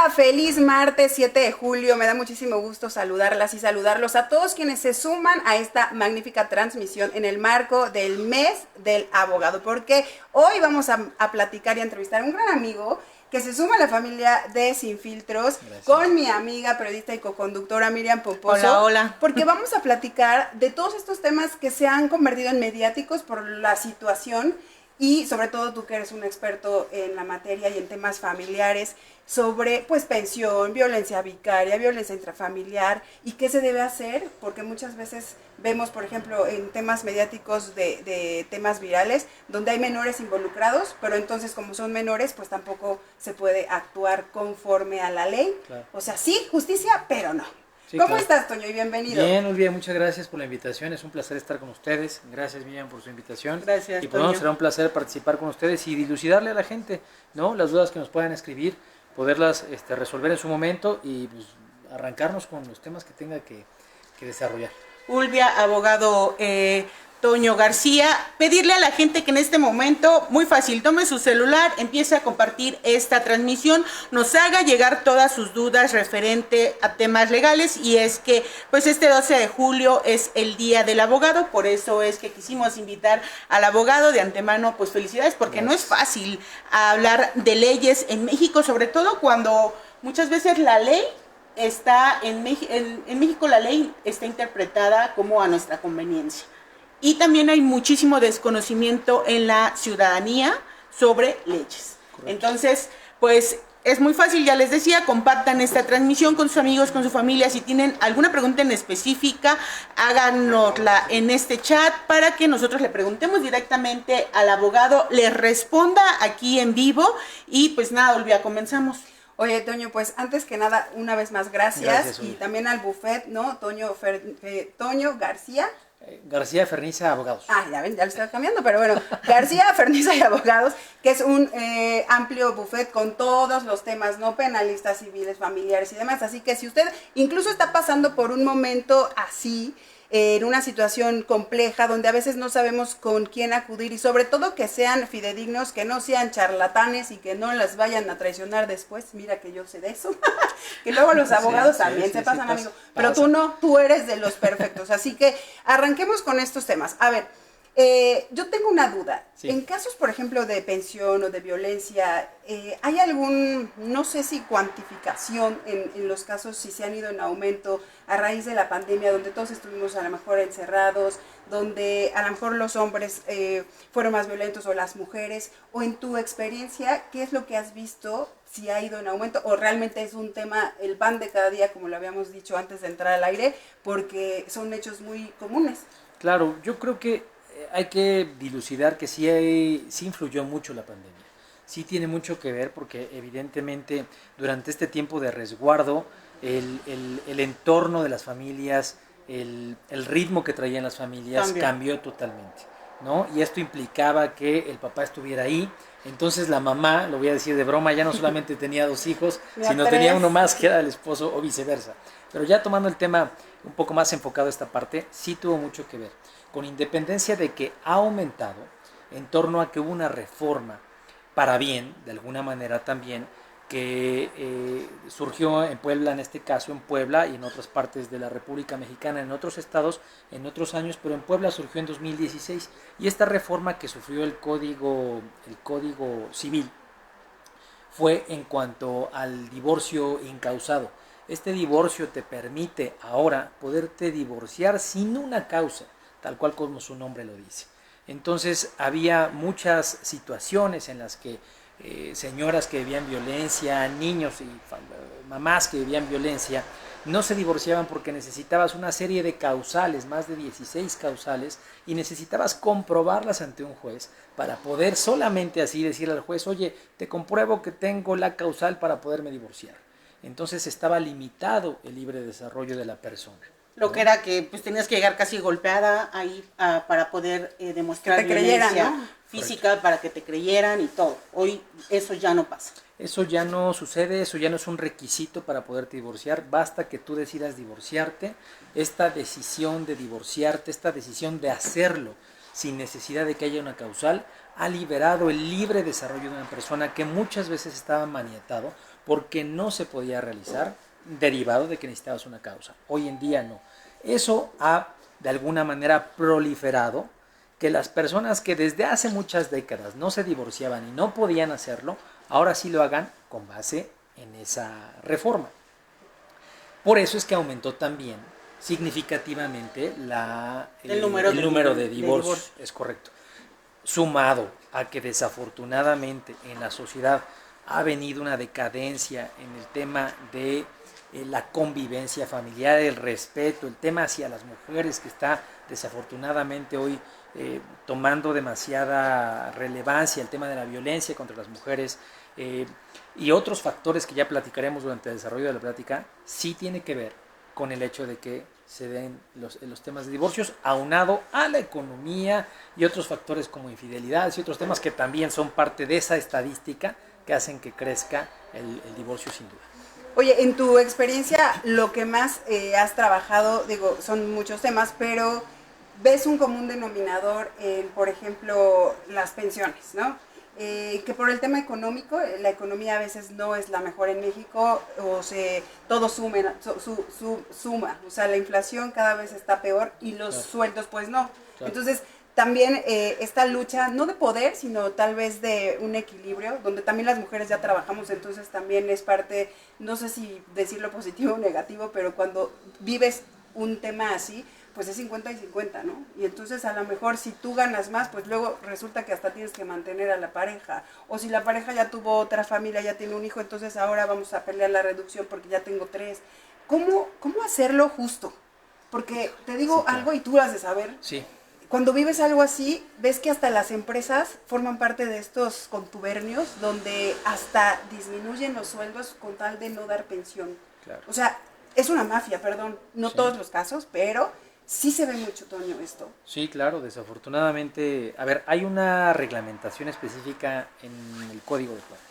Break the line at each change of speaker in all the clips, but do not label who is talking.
feliz martes 7 de julio. Me da muchísimo gusto saludarlas y saludarlos a todos quienes se suman a esta magnífica transmisión en el marco del mes del abogado, porque hoy vamos a platicar y a entrevistar a un gran amigo que se suma a la familia de Sin Filtros. Gracias. Con mi amiga periodista y coconductora Miriam Pomposo.
Hola, hola.
Porque vamos a platicar de todos estos temas que se han convertido en mediáticos por la situación. Y sobre todo tú que eres un experto en la materia y en temas familiares, sobre pues pensión, violencia vicaria, violencia intrafamiliar y qué se debe hacer, porque muchas veces vemos, por ejemplo, en temas mediáticos de temas virales, donde hay menores involucrados, pero entonces como son menores, pues tampoco se puede actuar conforme a la ley. Claro. O sea, sí, justicia, pero no. Sí, ¿cómo estás, Toño? Y bienvenido.
Bien, Olvia, muchas gracias por la invitación. Es un placer estar con ustedes. Gracias, Miriam, por su invitación.
Gracias,
y pues, será un placer participar con ustedes y dilucidarle a la gente, ¿no? Las dudas que nos puedan escribir, poderlas resolver en su momento y pues, arrancarnos con los temas que tenga que desarrollar.
Ulvia, abogado Toño García, pedirle a la gente que en este momento, muy fácil, tome su celular, empiece a compartir esta transmisión, nos haga llegar todas sus dudas referente a temas legales, y es que pues este 12 de julio es el Día del Abogado, por eso es que quisimos invitar al abogado. De antemano, pues felicidades, porque no es fácil hablar de leyes en México, sobre todo cuando muchas veces la ley está en México la ley está interpretada como a nuestra conveniencia. Y también hay muchísimo desconocimiento en la ciudadanía sobre leyes. Correcto. Entonces, pues es muy fácil, ya les decía, compartan esta transmisión con sus amigos, con su familia. Si tienen alguna pregunta en específica, háganosla en este chat para que nosotros le preguntemos directamente al abogado, les responda aquí en vivo. Y pues nada, Olvia, comenzamos.
Oye, Toño, pues antes que nada, una vez más, gracias y también al buffet, ¿no? Toño García.
García Ferniza Abogados.
Ya ven, ya lo estaba cambiando, pero bueno, García Ferniza y Abogados, que es un amplio buffet con todos los temas, no penalistas, civiles, familiares y demás. Así que si usted incluso está pasando por un momento así, en una situación compleja donde a veces no sabemos con quién acudir, y sobre todo que sean fidedignos, que no sean charlatanes y que no las vayan a traicionar después. Mira que yo sé de eso, que luego los abogados también se pasan, amigo, pero tú no, tú eres de los perfectos. Así que arranquemos con estos temas. A ver, yo tengo una duda. Sí. En casos, por ejemplo, de pensión o de violencia, ¿hay algún, no sé si cuantificación en los casos, si se han ido en aumento a raíz de la pandemia, donde todos estuvimos a lo mejor encerrados, donde a lo mejor los hombres fueron más violentos o las mujeres? O en tu experiencia, ¿qué es lo que has visto? Si ha ido en aumento o realmente es un tema, el pan de cada día, como lo habíamos dicho antes de entrar al aire, porque son hechos muy comunes.
Claro, yo creo que hay que dilucidar que sí influyó mucho la pandemia. Sí tiene mucho que ver porque evidentemente durante este tiempo de resguardo, el entorno de las familias, el ritmo que traían las familias cambió totalmente, ¿no? Y esto implicaba que el papá estuviera ahí. Entonces la mamá, lo voy a decir de broma, ya no solamente tenía 2 hijos, sino tenía uno más que era el esposo o viceversa. Pero ya tomando el tema un poco más enfocado a esta parte, sí tuvo mucho que ver, con independencia de que ha aumentado en torno a que hubo una reforma para bien, de alguna manera también, que surgió en Puebla, en este caso en Puebla y en otras partes de la República Mexicana, en otros estados, en otros años, pero en Puebla surgió en 2016. Y esta reforma que sufrió el Código Civil fue en cuanto al divorcio incausado. Este divorcio te permite ahora poderte divorciar sin una causa, tal cual como su nombre lo dice. Entonces había muchas situaciones en las que señoras que vivían violencia, niños y mamás que vivían violencia, no se divorciaban porque necesitabas una serie de causales, más de 16 causales, y necesitabas comprobarlas ante un juez para poder solamente así decirle al juez, oye, te compruebo que tengo la causal para poderme divorciar. Entonces estaba limitado el libre desarrollo de la persona.
Lo que era que pues tenías que llegar casi golpeada ahí para poder demostrar
que te creyeran,
violencia física. Correcto. Para que te creyeran y todo. Hoy eso ya no pasa.
Eso ya no sucede, eso ya no es un requisito para poderte divorciar. Basta que tú decidas divorciarte. Esta decisión de divorciarte, esta decisión de hacerlo sin necesidad de que haya una causal, ha liberado el libre desarrollo de una persona que muchas veces estaba maniatado porque no se podía realizar, derivado de que necesitabas una causa. Hoy en día no. Eso ha de alguna manera proliferado, que las personas que desde hace muchas décadas no se divorciaban y no podían hacerlo, ahora sí lo hagan con base en esa reforma. Por eso es que aumentó también significativamente el número de divorcios. Es correcto. Sumado a que desafortunadamente en la sociedad ha venido una decadencia en el tema de la convivencia familiar, el respeto, el tema hacia las mujeres que está desafortunadamente hoy tomando demasiada relevancia, el tema de la violencia contra las mujeres y otros factores que ya platicaremos durante el desarrollo de la plática, sí tiene que ver con el hecho de que se den los temas de divorcios, aunado a la economía y otros factores como infidelidades y otros temas que también son parte de esa estadística que hacen que crezca el divorcio sin duda.
Oye, en tu experiencia, lo que más has trabajado, digo, son muchos temas, pero ves un común denominador en, por ejemplo, las pensiones, ¿no? Que por el tema económico, la economía a veces no es la mejor en México, todo suma, o sea, la inflación cada vez está peor y los sueldos pues no. Claro. Entonces, también esta lucha, no de poder, sino tal vez de un equilibrio, donde también las mujeres ya trabajamos, entonces también es parte, no sé si decirlo positivo o negativo, pero cuando vives un tema así, pues es 50 y 50, ¿no? Y entonces a lo mejor si tú ganas más, pues luego resulta que hasta tienes que mantener a la pareja. O si la pareja ya tuvo otra familia, ya tiene un hijo, entonces ahora vamos a pelear la reducción porque ya tengo 3. ¿Cómo hacerlo justo? Porque te digo sí, claro. Algo y tú lo has de saber.
Sí.
Cuando vives algo así, ves que hasta las empresas forman parte de estos contubernios donde hasta disminuyen los sueldos con tal de no dar pensión. Claro. O sea, es una mafia, perdón, no sí. Todos los casos, pero sí se ve mucho, Toño, esto.
Sí, claro, desafortunadamente, a ver, hay una reglamentación específica en el Código de Trabajo.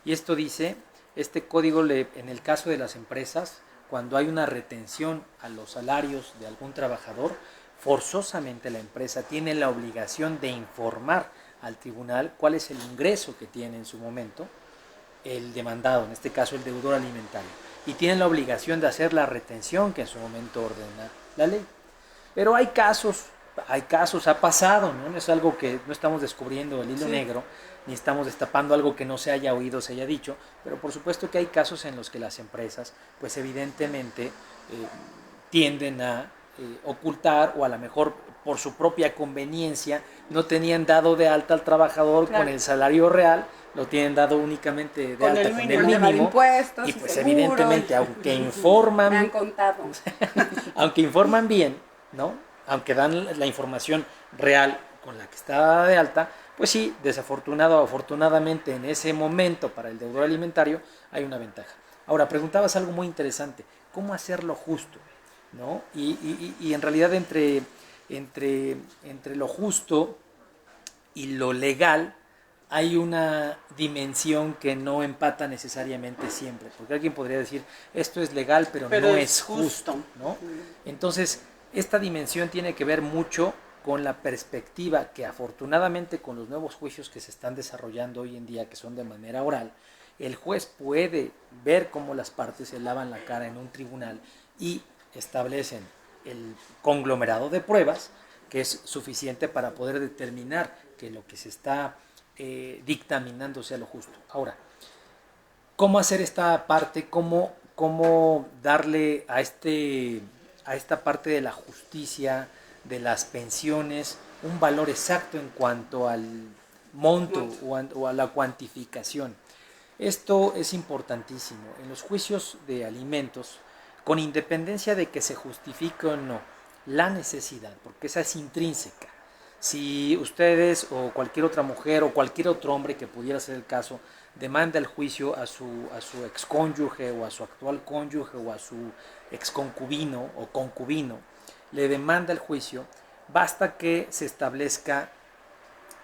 Y esto dice, este código, en el caso de las empresas, cuando hay una retención a los salarios de algún trabajador, forzosamente la empresa tiene la obligación de informar al tribunal cuál es el ingreso que tiene en su momento el demandado, en este caso el deudor alimentario, y tienen la obligación de hacer la retención que en su momento ordena la ley. Pero hay casos, ha pasado, ¿no? No es algo que no estamos descubriendo el hilo sí. negro, ni estamos destapando algo que no se haya oído, se haya dicho, pero por supuesto que hay casos en los que las empresas, pues evidentemente tienden a ocultar o a lo mejor por su propia conveniencia no tenían dado de alta al trabajador claro. Con el salario real, lo tienen dado únicamente de alta con el mínimo y pues seguro, evidentemente aunque informan,
me han contado.
Aunque informan bien, ¿no? Aunque dan la información real con la que está de alta, pues sí, desafortunado o afortunadamente en ese momento para el deudor alimentario hay una ventaja. Ahora, preguntabas algo muy interesante, ¿cómo hacerlo justo? ¿No? Y en realidad entre lo justo y lo legal hay una dimensión que no empata necesariamente siempre, porque alguien podría decir, esto es legal, pero no es justo, ¿no? Entonces, esta dimensión tiene que ver mucho con la perspectiva que afortunadamente con los nuevos juicios que se están desarrollando hoy en día, que son de manera oral, el juez puede ver cómo las partes se lavan la cara en un tribunal y establecen el conglomerado de pruebas que es suficiente para poder determinar que lo que se está dictaminando sea lo justo. Ahora, ¿cómo hacer esta parte? ¿Cómo darle a esta parte de la justicia, de las pensiones, un valor exacto en cuanto al monto o a la cuantificación? Esto es importantísimo. En los juicios de alimentos, con independencia de que se justifique o no la necesidad, porque esa es intrínseca. Si ustedes o cualquier otra mujer o cualquier otro hombre que pudiera ser el caso demanda el juicio a su excónyuge o a su actual cónyuge o a su exconcubino o concubino, le demanda el juicio, basta que se establezca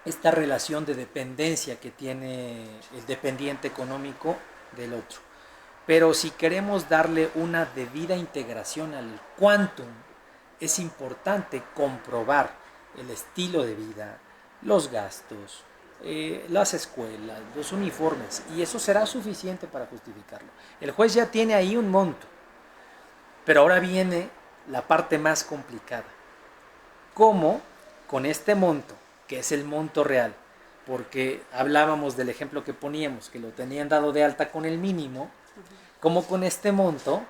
esta relación de dependencia que tiene el dependiente económico del otro. Pero si queremos darle una debida integración al quantum, es importante comprobar el estilo de vida, los gastos, las escuelas, los uniformes, y eso será suficiente para justificarlo. El juez ya tiene ahí un monto, pero ahora viene la parte más complicada. ¿Cómo con este monto, que es el monto real, porque hablábamos del ejemplo que poníamos, que lo tenían dado de alta con el mínimo, cómo con este monto,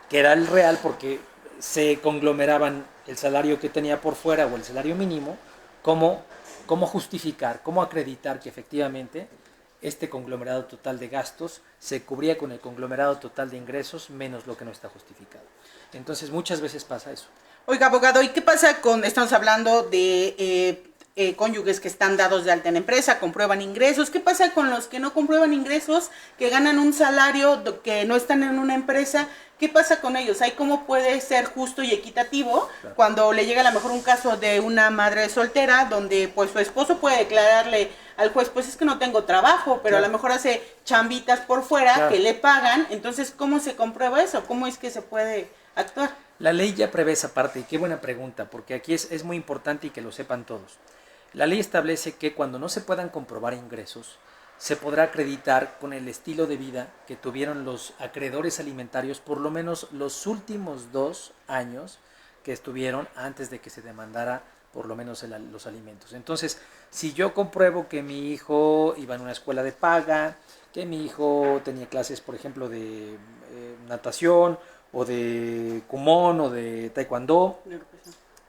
que era el real porque se conglomeraban el salario que tenía por fuera o el salario mínimo, cómo justificar, cómo acreditar que efectivamente este conglomerado total de gastos se cubría con el conglomerado total de ingresos menos lo que no está justificado. Entonces muchas veces pasa eso.
Oiga, abogado, ¿y qué pasa con, estamos hablando de cónyuges que están dados de alta en empresa, comprueban ingresos? ¿Qué pasa con los que no comprueban ingresos, que ganan un salario, que no están en una empresa? ¿Qué pasa con ellos? ¿Hay cómo puede ser justo y equitativo cuando le llega a lo mejor un caso de una madre soltera donde pues su esposo puede declararle al juez, pues es que no tengo trabajo, pero a lo mejor hace chambitas por fuera que le pagan? Entonces, ¿cómo se comprueba eso? ¿Cómo es que se puede actuar?
La ley ya prevé esa parte, y qué buena pregunta, porque aquí es muy importante y que lo sepan todos. La ley establece que cuando no se puedan comprobar ingresos, se podrá acreditar con el estilo de vida que tuvieron los acreedores alimentarios por lo menos los últimos 2 años que estuvieron antes de que se demandara por lo menos los alimentos. Entonces, si yo compruebo que mi hijo iba en una escuela de paga, que mi hijo tenía clases, por ejemplo, de natación, o de kumon, o de taekwondo,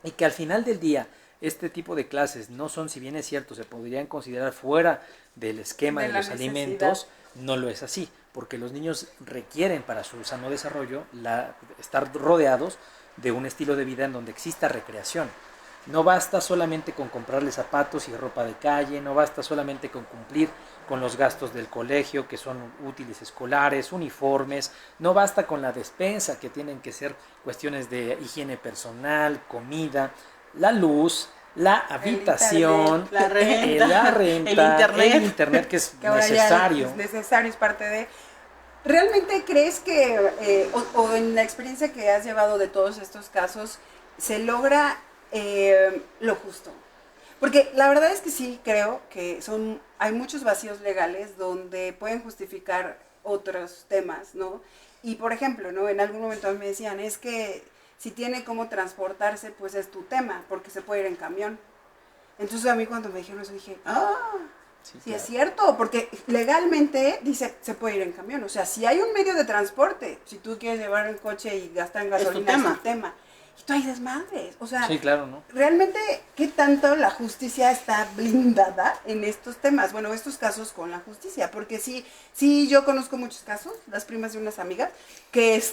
y que al final del día este tipo de clases no son, si bien es cierto, se podrían considerar fuera del esquema de los alimentos, no lo es así, porque los niños requieren para su sano desarrollo estar rodeados de un estilo de vida en donde exista recreación. No basta solamente con comprarle zapatos y ropa de calle, no basta solamente con cumplir con los gastos del colegio, que son útiles escolares, uniformes, no basta con la despensa, que tienen que ser cuestiones de higiene personal, comida, la luz, la habitación,
la renta,
el internet que es necesario.
Es necesario, es parte de... ¿Realmente crees que, o en la experiencia que has llevado de todos estos casos, se logra lo justo? Porque la verdad es que sí creo que hay muchos vacíos legales donde pueden justificar otros temas, ¿no? Y por ejemplo, ¿no? En algún momento me decían, es que si tiene cómo transportarse, pues es tu tema, porque se puede ir en camión. Entonces a mí cuando me dijeron eso dije, sí, claro, es cierto, porque legalmente dice se puede ir en camión. O sea, si hay un medio de transporte, si tú quieres llevar el coche y gastar en gasolina, es tu tema. Y tú hay desmadres. O sea,
sí, claro, ¿no?
Realmente, ¿qué tanto la justicia está blindada en estos temas? Bueno, estos casos con la justicia, porque sí, yo conozco muchos casos, las primas de unas amigas, que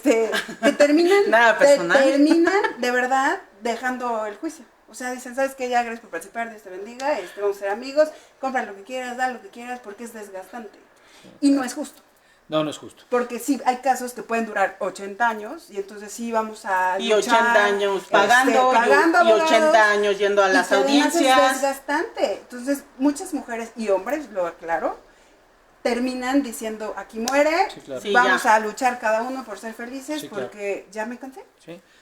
terminan,
nada personal,
terminan de verdad dejando el juicio. O sea, dicen, ¿sabes qué? Ya, gracias por participar, Dios te bendiga, vamos a ser amigos, compra lo que quieras, da lo que quieras, porque es desgastante. Y no es justo.
No, no es justo.
Porque sí, hay casos que pueden durar 80 años y entonces sí vamos a
y luchar, 80 años pagando y 80 años yendo a las audiencias.
Es desgastante. Entonces, muchas mujeres y hombres, lo aclaro, terminan diciendo, aquí muere,
sí, claro,
vamos a luchar cada uno por ser felices,
sí,
porque
claro,
ya me cansé.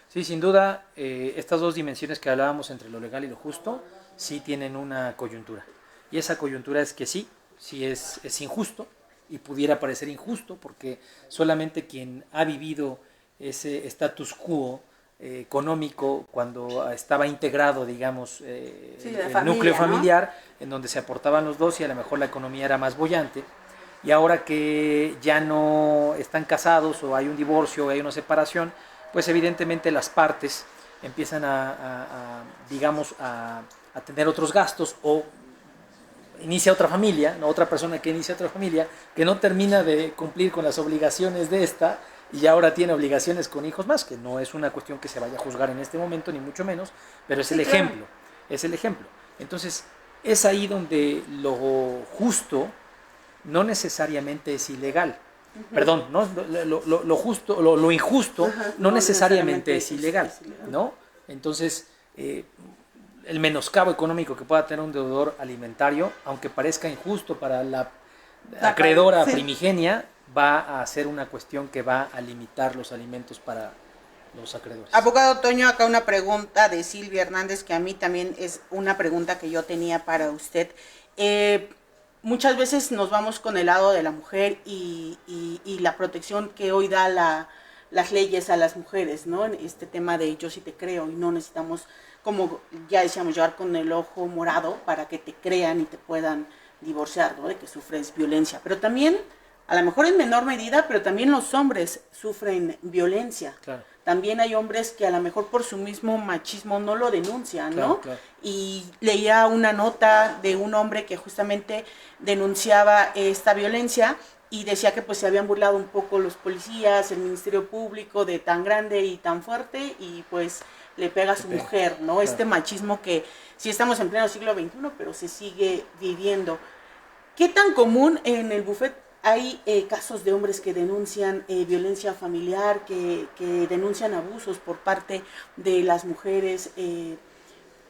Sí, sin duda, estas dos dimensiones que hablábamos entre lo legal y lo justo, sí tienen una coyuntura. Y esa coyuntura es que sí es injusto, y pudiera parecer injusto, porque solamente quien ha vivido ese status quo económico cuando estaba integrado, digamos, el núcleo familiar, ¿no? En donde se aportaban los dos y a lo mejor la economía era más boyante, y ahora que ya no están casados o hay un divorcio o hay una separación, pues evidentemente las partes empiezan digamos, a tener otros gastos, o inicia otra familia, ¿no? Otra persona que inicia otra familia, que no termina de cumplir con las obligaciones de esta, y ahora tiene obligaciones con hijos más, que no es una cuestión que se vaya a juzgar en este momento, ni mucho menos, pero es el ejemplo, es el ejemplo. Entonces, es ahí donde lo justo no necesariamente es ilegal. Perdón, ¿no? Lo justo, lo injusto no necesariamente es ilegal, ¿no? Entonces, el menoscabo económico que pueda tener un deudor alimentario, aunque parezca injusto para la acreedora primigenia, va a ser una cuestión que va a limitar los alimentos para los acreedores.
Abogado Toño, acá una pregunta de Silvia Hernández, que a mí también es una pregunta que yo tenía para usted. muchas veces nos vamos con el lado de la mujer y la protección que hoy da las leyes a las mujeres, ¿no? En este tema de yo sí te creo y no necesitamos, como ya decíamos, llevar con el ojo morado para que te crean y te puedan divorciar, ¿no? De que sufres violencia. Pero también, a lo mejor en menor medida, pero también los hombres sufren violencia.
Claro.
También hay hombres que a lo mejor por su mismo machismo no lo denuncian,
Claro,
¿no?
claro.
Y leía una nota de un hombre que justamente denunciaba esta violencia y decía que pues se habían burlado un poco los policías, el Ministerio Público de tan grande y tan fuerte y pues le pega a su mujer, ¿no?
Claro.
Este machismo que sí estamos en pleno siglo XXI, pero se sigue viviendo. ¿Qué tan común en el bufet hay casos de hombres que denuncian violencia familiar, que denuncian abusos por parte de las mujeres en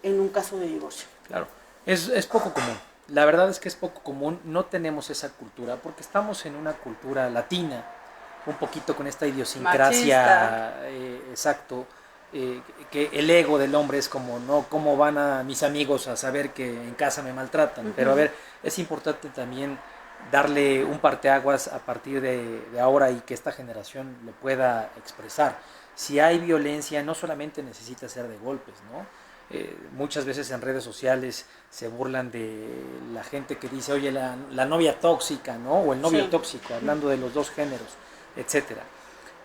un caso de divorcio?
Claro, es poco común. La verdad es que es poco común, no tenemos esa cultura, porque estamos en una cultura latina, un poquito con esta idiosincrasia, exacto, que el ego del hombre es como, no, ¿cómo van a mis amigos a saber que en casa me maltratan? Uh-huh. Pero a ver, es importante también darle un parteaguas a partir de ahora y que esta generación lo pueda expresar. Si hay violencia, no solamente necesita ser de golpes, ¿no? Muchas veces en redes sociales se burlan de la gente que dice, oye, la novia tóxica, ¿no? O el novio tóxico, hablando de los dos géneros, etcétera.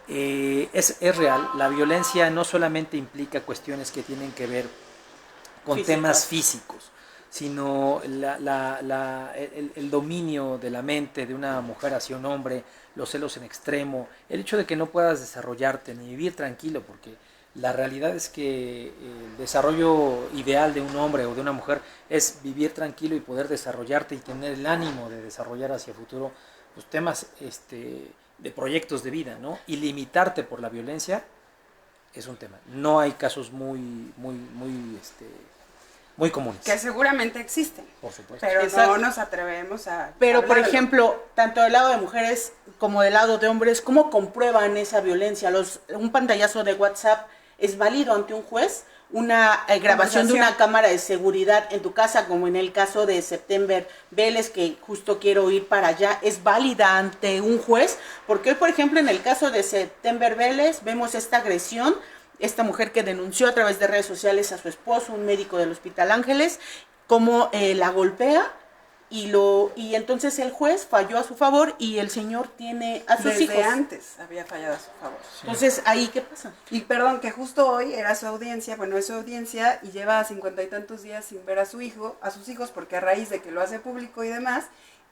Es real, la violencia no solamente implica cuestiones que tienen que ver con temas físicos, sino el dominio de la mente de una mujer hacia un hombre, los celos en extremo, el hecho de que no puedas desarrollarte ni vivir tranquilo, porque la realidad es que el desarrollo ideal de un hombre o de una mujer es vivir tranquilo y poder desarrollarte y tener el ánimo de desarrollar hacia el futuro los temas de proyectos de vida, ¿no? Y limitarte por la violencia es un tema. No hay casos muy comunes.
Que seguramente existen.
Por supuesto.
Pero no nos atrevemos a...
Pero, por ejemplo, tanto del lado de mujeres como del lado de hombres, ¿cómo comprueban esa violencia? Un pantallazo de WhatsApp es válido ante un juez, una grabación de una cámara de seguridad en tu casa, como en el caso de September Vélez, que justo quiero ir para allá, ¿es válida ante un juez? Porque hoy, por ejemplo, en el caso de September Vélez, vemos esta agresión, esta mujer que denunció a través de redes sociales a su esposo, un médico del Hospital Ángeles, cómo la golpea, y entonces el juez falló a su favor y el señor tiene a sus hijos.
Desde antes había fallado a su favor.
Sí. Entonces, ¿ahí qué pasa?
Y perdón, que justo hoy era su audiencia, bueno, es su audiencia y lleva 50 y tantos días sin ver a sus hijos, porque a raíz de que lo hace público y demás,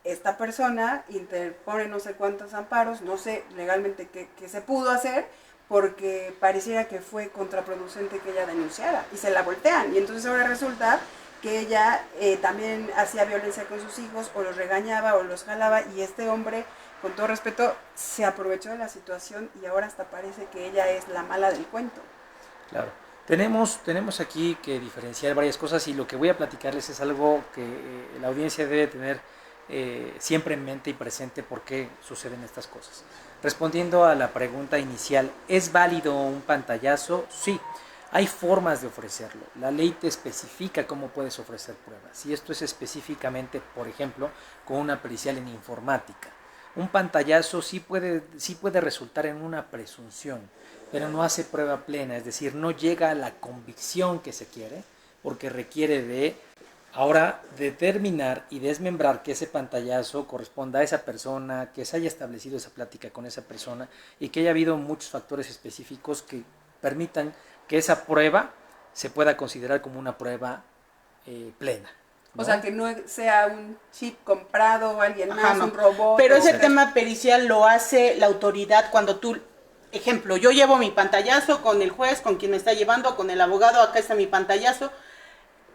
esta persona interpone no sé cuántos amparos, no sé legalmente qué se pudo hacer, porque pareciera que fue contraproducente que ella denunciara y se la voltean. Y entonces ahora resulta que ella también hacía violencia con sus hijos, o los regañaba o los jalaba, y este hombre, con todo respeto, se aprovechó de la situación y ahora hasta parece que ella es la mala del cuento.
Claro. Tenemos aquí que diferenciar varias cosas, y lo que voy a platicarles es algo que la audiencia debe tener siempre en mente y presente por qué suceden estas cosas. Respondiendo a la pregunta inicial, ¿es válido un pantallazo? Sí. Hay formas de ofrecerlo. La ley te especifica cómo puedes ofrecer pruebas. Y esto es específicamente, por ejemplo, con una pericial en informática. Un pantallazo sí puede resultar en una presunción, pero no hace prueba plena, es decir, no llega a la convicción que se quiere, porque requiere de ahora determinar y desmembrar que ese pantallazo corresponda a esa persona, que se haya establecido esa plática con esa persona y que haya habido muchos factores específicos que permitan que esa prueba se pueda considerar como una prueba plena, ¿no?
O sea, que no sea un chip comprado o alguien más, un robot.
Pero ese tema pericial lo hace la autoridad cuando tú, ejemplo, yo llevo mi pantallazo con el juez, con quien me está llevando, con el abogado, acá está mi pantallazo.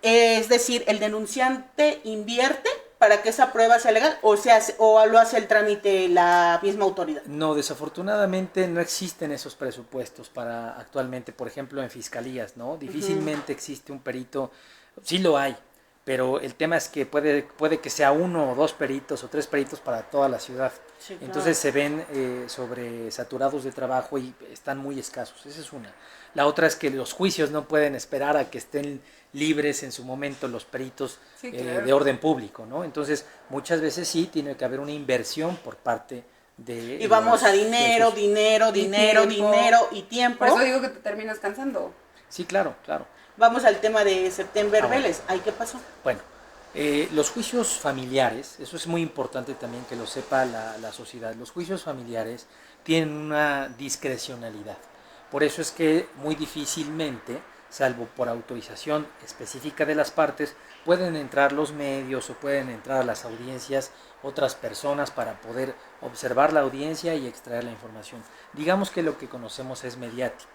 Es decir, el denunciante invierte para que esa prueba sea legal, o lo hace el trámite la misma autoridad.
No, desafortunadamente no existen esos presupuestos para actualmente, por ejemplo, en fiscalías, ¿no? Difícilmente existe un perito, sí lo hay, pero el tema es que puede que sea 1 o 2 peritos o 3 peritos para toda la ciudad. Sí, claro. Entonces se ven sobresaturados de trabajo y están muy escasos. Esa es una. La otra es que los juicios no pueden esperar a que estén libres en su momento los peritos
Sí, claro.
de orden público, ¿no? Entonces, muchas veces sí tiene que haber una inversión por parte de
Y vamos a
de
dinero,
sus-
dinero,
Y
dinero,
tiempo.
dinero y tiempo.
Por eso digo que te terminas cansando.
Sí, claro, claro.
Vamos al tema de September
Bueno.
Vélez. ¿Ahí qué pasó?
Bueno, los juicios familiares, eso es muy importante también que lo sepa la sociedad, los juicios familiares tienen una discrecionalidad. Por eso es que muy difícilmente, salvo por autorización específica de las partes, pueden entrar los medios o pueden entrar las audiencias otras personas para poder observar la audiencia y extraer la información. Digamos que lo que conocemos es mediático,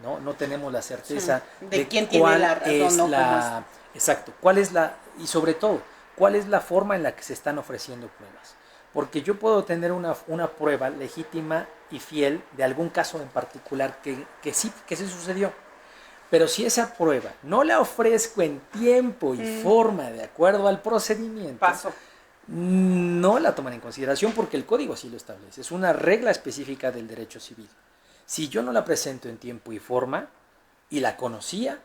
¿no? No tenemos la certeza
Sí, de quién tiene la razón,
es
¿no?
la... Exacto, cuál es la... y sobre todo, cuál es la forma en la que se están ofreciendo pruebas. Porque yo puedo tener una prueba legítima y fiel de algún caso en particular que sí sucedió. Pero si esa prueba no la ofrezco en tiempo y forma de acuerdo al procedimiento,
Paso.
no la toman en consideración porque el código así lo establece. Es una regla específica del derecho civil. Si yo no la presento en tiempo y forma y la conocía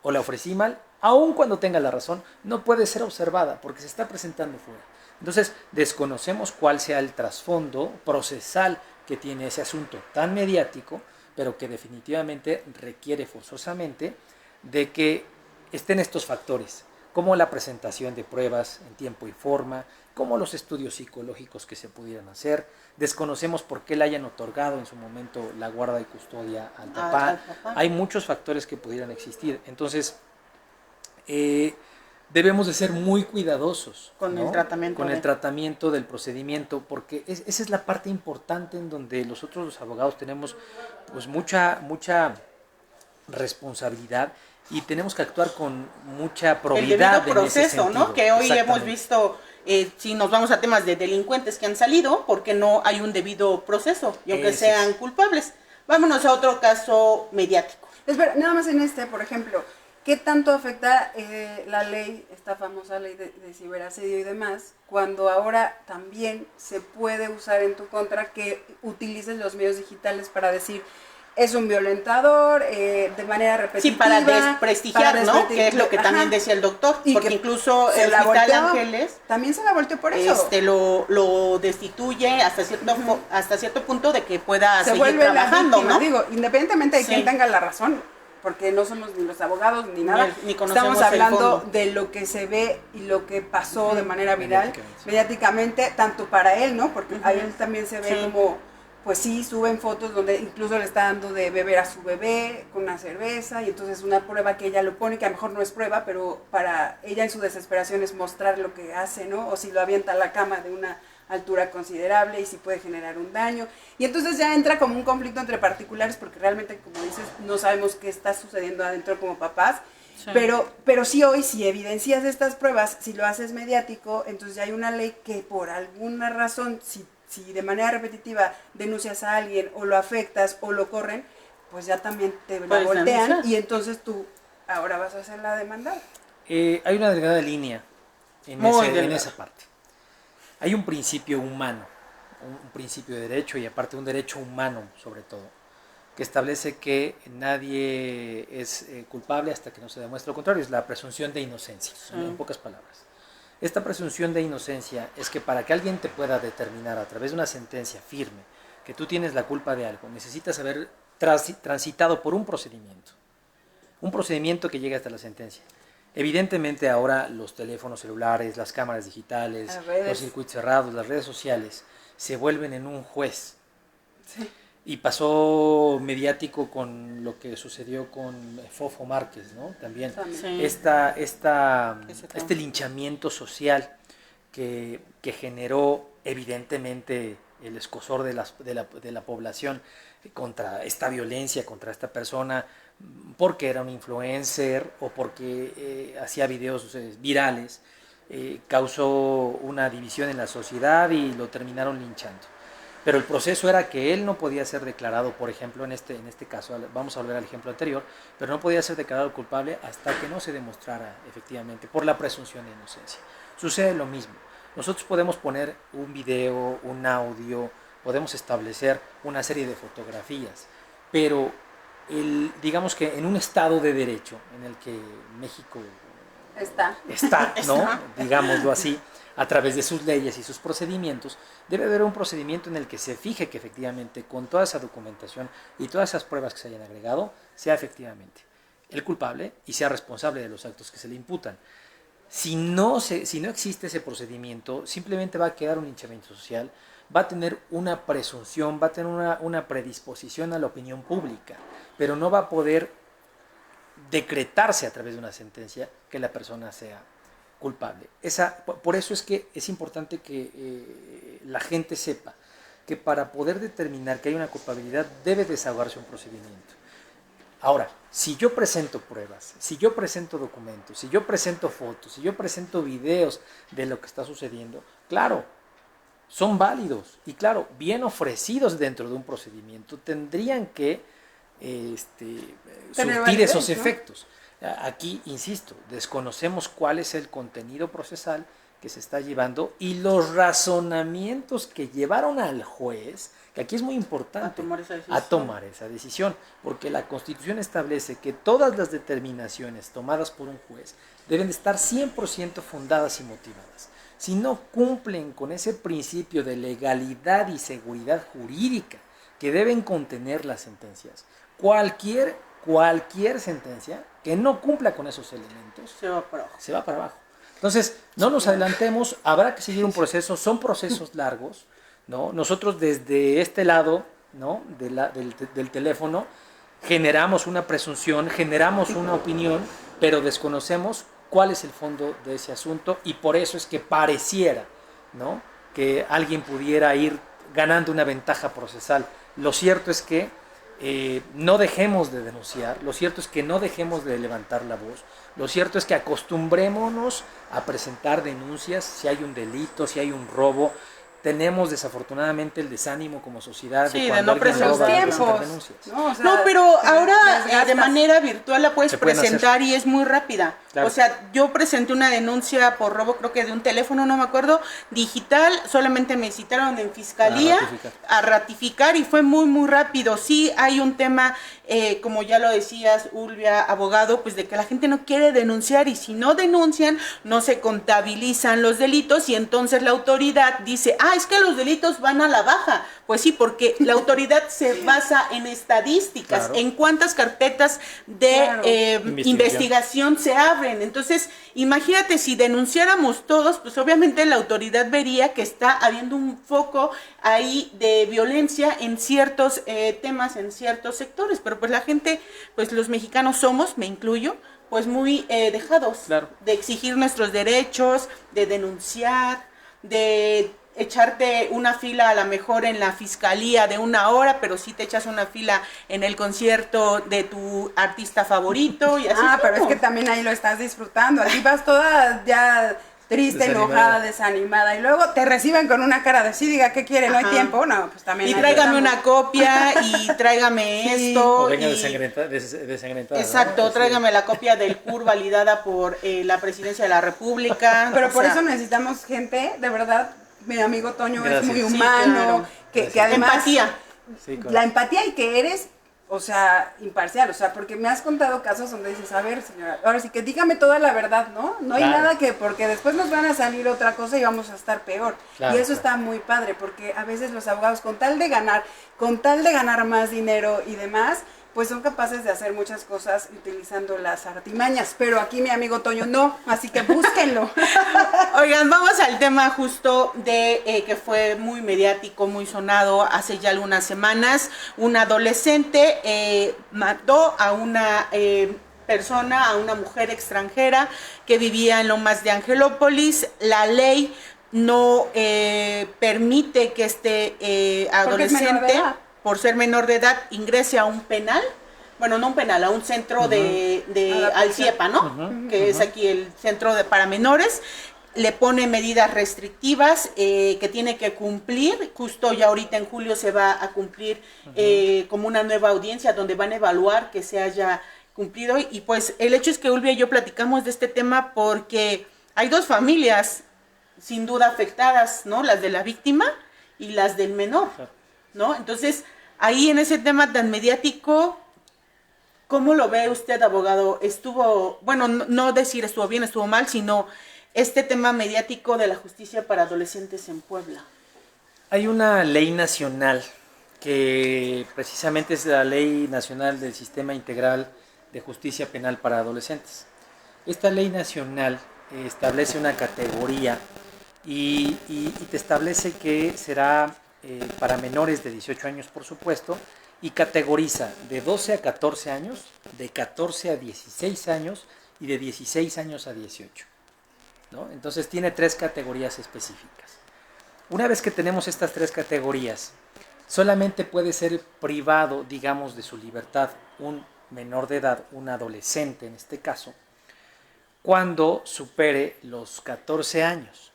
o la ofrecí mal, aun cuando tenga la razón, no puede ser observada porque se está presentando fuera. Entonces, desconocemos cuál sea el trasfondo procesal que tiene ese asunto tan mediático, pero que definitivamente requiere forzosamente de que estén estos factores, como la presentación de pruebas en tiempo y forma, como los estudios psicológicos que se pudieran hacer. Desconocemos por qué le hayan otorgado en su momento la guarda y custodia al papá.
Al papá.
Hay muchos factores que pudieran existir. Entonces, debemos de ser muy cuidadosos
Con
¿no?
el tratamiento
con
de-
el tratamiento del procedimiento, porque esa es la parte importante en donde nosotros los abogados tenemos pues mucha responsabilidad y tenemos que actuar con mucha
El
probidad
debido
en ese
proceso,
sentido.
¿no? Que hoy hemos
Exactamente.
visto, si nos vamos a temas de delincuentes que han salido, porque no hay un debido proceso, y aunque
Ese
sean
es.
culpables. Vámonos a otro caso mediático.
Espera, nada más en este, por ejemplo, ¿qué tanto afecta la ley, esta famosa ley de ciberasedio y demás, cuando ahora también se puede usar en tu contra que utilices los medios digitales para decir es un violentador de manera
Sí,
repetitiva?
para desprestigiar, ¿no? Que es lo que también
Ajá.
decía el doctor,
Y
porque
que
incluso
se
el
la
Hospital
volteó,
Ángeles
también se la volteó por eso.
lo destituye hasta cierto punto de que pueda
Se
seguir
vuelve la
trabajando,
víctima,
¿no?
digo, independientemente de
Sí.
quién tenga la razón, porque no somos ni los abogados ni nada,
Ni conocemos
estamos
el
hablando
fondo.
de lo que se ve y lo que pasó de manera viral,
Mediáticamente.
mediáticamente, tanto para él, ¿no? Porque a él también se ve
Sí.
como, pues sí, suben fotos donde incluso le está dando de beber a su bebé con una cerveza, y entonces una prueba que ella lo pone, que a lo mejor no es prueba, pero para ella en su desesperación es mostrar lo que hace, ¿no? O si lo avienta a la cama de una altura considerable y si puede generar un daño. Y entonces ya entra como un conflicto entre particulares porque realmente, como dices, no sabemos qué está sucediendo adentro como papás.
Sí.
Pero sí hoy, si evidencias estas pruebas, si lo haces mediático, entonces ya hay una ley que por alguna razón, si de manera repetitiva denuncias a alguien o lo afectas o lo corren, pues ya también te la
Puedes
voltean
denunciar.
y entonces tú ahora vas a hacer la demanda.
Hay una delgada línea en
Muy
en
delgada.
esa parte. Hay un principio humano, un principio de derecho y aparte un derecho humano sobre todo, que establece que nadie es culpable hasta que no se demuestre lo contrario, es la presunción de inocencia, en pocas palabras. Esta presunción de inocencia es que para que alguien te pueda determinar a través de una sentencia firme que tú tienes la culpa de algo, necesitas haber transitado por un procedimiento que llegue hasta la sentencia. Evidentemente ahora los teléfonos celulares, las cámaras digitales,
Las redes.
los circuitos cerrados, las redes sociales, se vuelven en un juez.
Sí.
Y pasó mediático con lo que sucedió con Fofo Márquez, ¿no? También
También.
Sí.
este linchamiento social que generó evidentemente el escosor de la población contra esta violencia, contra esta persona, porque era un influencer o porque hacía videos virales, causó una división en la sociedad y lo terminaron linchando. Pero el proceso era que él no podía ser declarado, por ejemplo, en este caso, vamos a volver al ejemplo anterior, pero no podía ser declarado culpable hasta que no se demostrara efectivamente por la presunción de inocencia. Sucede lo mismo. Nosotros podemos poner un video, un audio, podemos establecer una serie de fotografías, pero digamos que en un estado de derecho en el que México
Está.
¿no? Digámoslo así, a través de sus leyes y sus procedimientos, debe haber un procedimiento en el que se fije que efectivamente con toda esa documentación y todas esas pruebas que se hayan agregado, sea efectivamente el culpable y sea responsable de los actos que se le imputan. Si no existe ese procedimiento, simplemente va a quedar un linchamiento social, va a tener una presunción, va a tener una predisposición a la opinión pública, pero no va a poder decretarse a través de una sentencia que la persona sea culpable. Por eso es que es importante que la gente sepa que para poder determinar que hay una culpabilidad debe desahogarse un procedimiento. Ahora, si yo presento pruebas, si yo presento documentos, si yo presento fotos, si yo presento videos de lo que está sucediendo, claro, son válidos y claro, bien ofrecidos dentro de un procedimiento, tendrían que surtir esos efectos. Aquí, insisto, desconocemos cuál es el contenido procesal que se está llevando y los razonamientos que llevaron al juez, que aquí es muy importante, a tomar esa decisión, porque la Constitución establece que todas las determinaciones tomadas por un juez deben estar 100% fundadas y motivadas. Si no cumplen con ese principio de legalidad y seguridad jurídica que deben contener las sentencias, cualquier sentencia que no cumpla con esos elementos se va para abajo. Entonces, no nos adelantemos, habrá que seguir un proceso, son procesos largos, ¿no? Nosotros desde este lado, ¿no? del teléfono generamos una presunción, generamos una opinión, pero desconocemos cuál es el fondo de ese asunto y por eso es que pareciera, ¿no? que alguien pudiera ir ganando una ventaja procesal. Lo cierto es que no dejemos de denunciar, lo cierto es que no dejemos de levantar la voz, lo cierto es que acostumbrémonos a presentar denuncias si hay un delito, si hay un robo. Tenemos desafortunadamente el desánimo como sociedad de cuando alguien roba presentar denuncias.
No, pero ahora de manera virtual la puedes presentar y es muy rápida. Claro. O sea, yo presenté una denuncia por robo, creo que de un teléfono, no me acuerdo, digital, solamente me citaron en fiscalía a ratificar y fue muy, muy rápido. Sí hay un tema, como ya lo decías, Ulvia, abogado, pues de que la gente no quiere denunciar y si no denuncian, no se contabilizan los delitos y entonces la autoridad dice, es que los delitos van a la baja. Pues sí, porque la autoridad se basa en estadísticas, claro, en cuántas carpetas de investigación se abren. Entonces, imagínate, si denunciáramos todos, pues obviamente la autoridad vería que está habiendo un foco ahí de violencia en ciertos temas, en ciertos sectores. Pero pues la gente, pues los mexicanos somos, me incluyo, pues muy dejados, claro, de exigir nuestros derechos, de denunciar, de echarte una fila a lo mejor en la fiscalía de 1 hora, pero sí te echas una fila en el concierto de tu artista favorito y así.
Pero es que también ahí lo estás disfrutando, aquí vas toda ya triste, enojada, desanimada, y luego te reciben con una cara de sí, diga, ¿qué quiere? ¿No hay tiempo? No, pues también.
Y tráigame una copia y tráigame esto.
O venga desangrentada.
Exacto, ¿no? Tráigame la copia del CUR validada por la Presidencia de la República.
Pero por eso necesitamos gente, de verdad. Mi amigo Toño es muy humano, claro, que además
empatía.
Sí, claro, la empatía y que eres, o sea, imparcial, o sea, porque me has contado casos donde dices, a ver, señora, ahora sí que dígame toda la verdad, ¿no? No hay nada que, porque después nos van a salir otra cosa y vamos a estar peor. Claro, y eso está muy padre, porque a veces los abogados con tal de ganar más dinero y demás, pues son capaces de hacer muchas cosas utilizando las artimañas, pero aquí mi amigo Toño no, así que búsquenlo.
Oigan, vamos al tema justo de que fue muy mediático, muy sonado hace ya algunas semanas. Un adolescente mató a una persona, a una mujer extranjera que vivía en Lomas de Angelópolis. La ley no permite que este adolescente, por ser menor de edad, ingrese a un penal, bueno, no un penal, a un centro al CIEPA, ¿no? Que es aquí el centro para menores. Le pone medidas restrictivas que tiene que cumplir. Justo ya ahorita en julio se va a cumplir como una nueva audiencia donde van a evaluar que se haya cumplido. Y pues el hecho es que Ulvia y yo platicamos de este tema porque hay dos familias sin duda afectadas, ¿no? Las de la víctima y las del menor, ¿no? Entonces, ahí en ese tema tan mediático, ¿Cómo lo ve usted, abogado? Estuvo, bueno, no decir estuvo bien, estuvo mal, sino este tema mediático de la justicia para adolescentes en Puebla.
Hay una ley nacional que precisamente es la Ley Nacional del Sistema Integral de Justicia Penal para Adolescentes. Esta ley nacional establece una categoría y te establece que será para menores de 18 años, por supuesto, y categoriza de 12 a 14 años, de 14 a 16 años y de 16 años a 18. ¿No? Entonces tiene 3 categorías específicas. Una vez que tenemos estas 3 categorías, solamente puede ser privado, digamos, de su libertad un menor de edad, un adolescente en este caso, cuando supere los 14 años.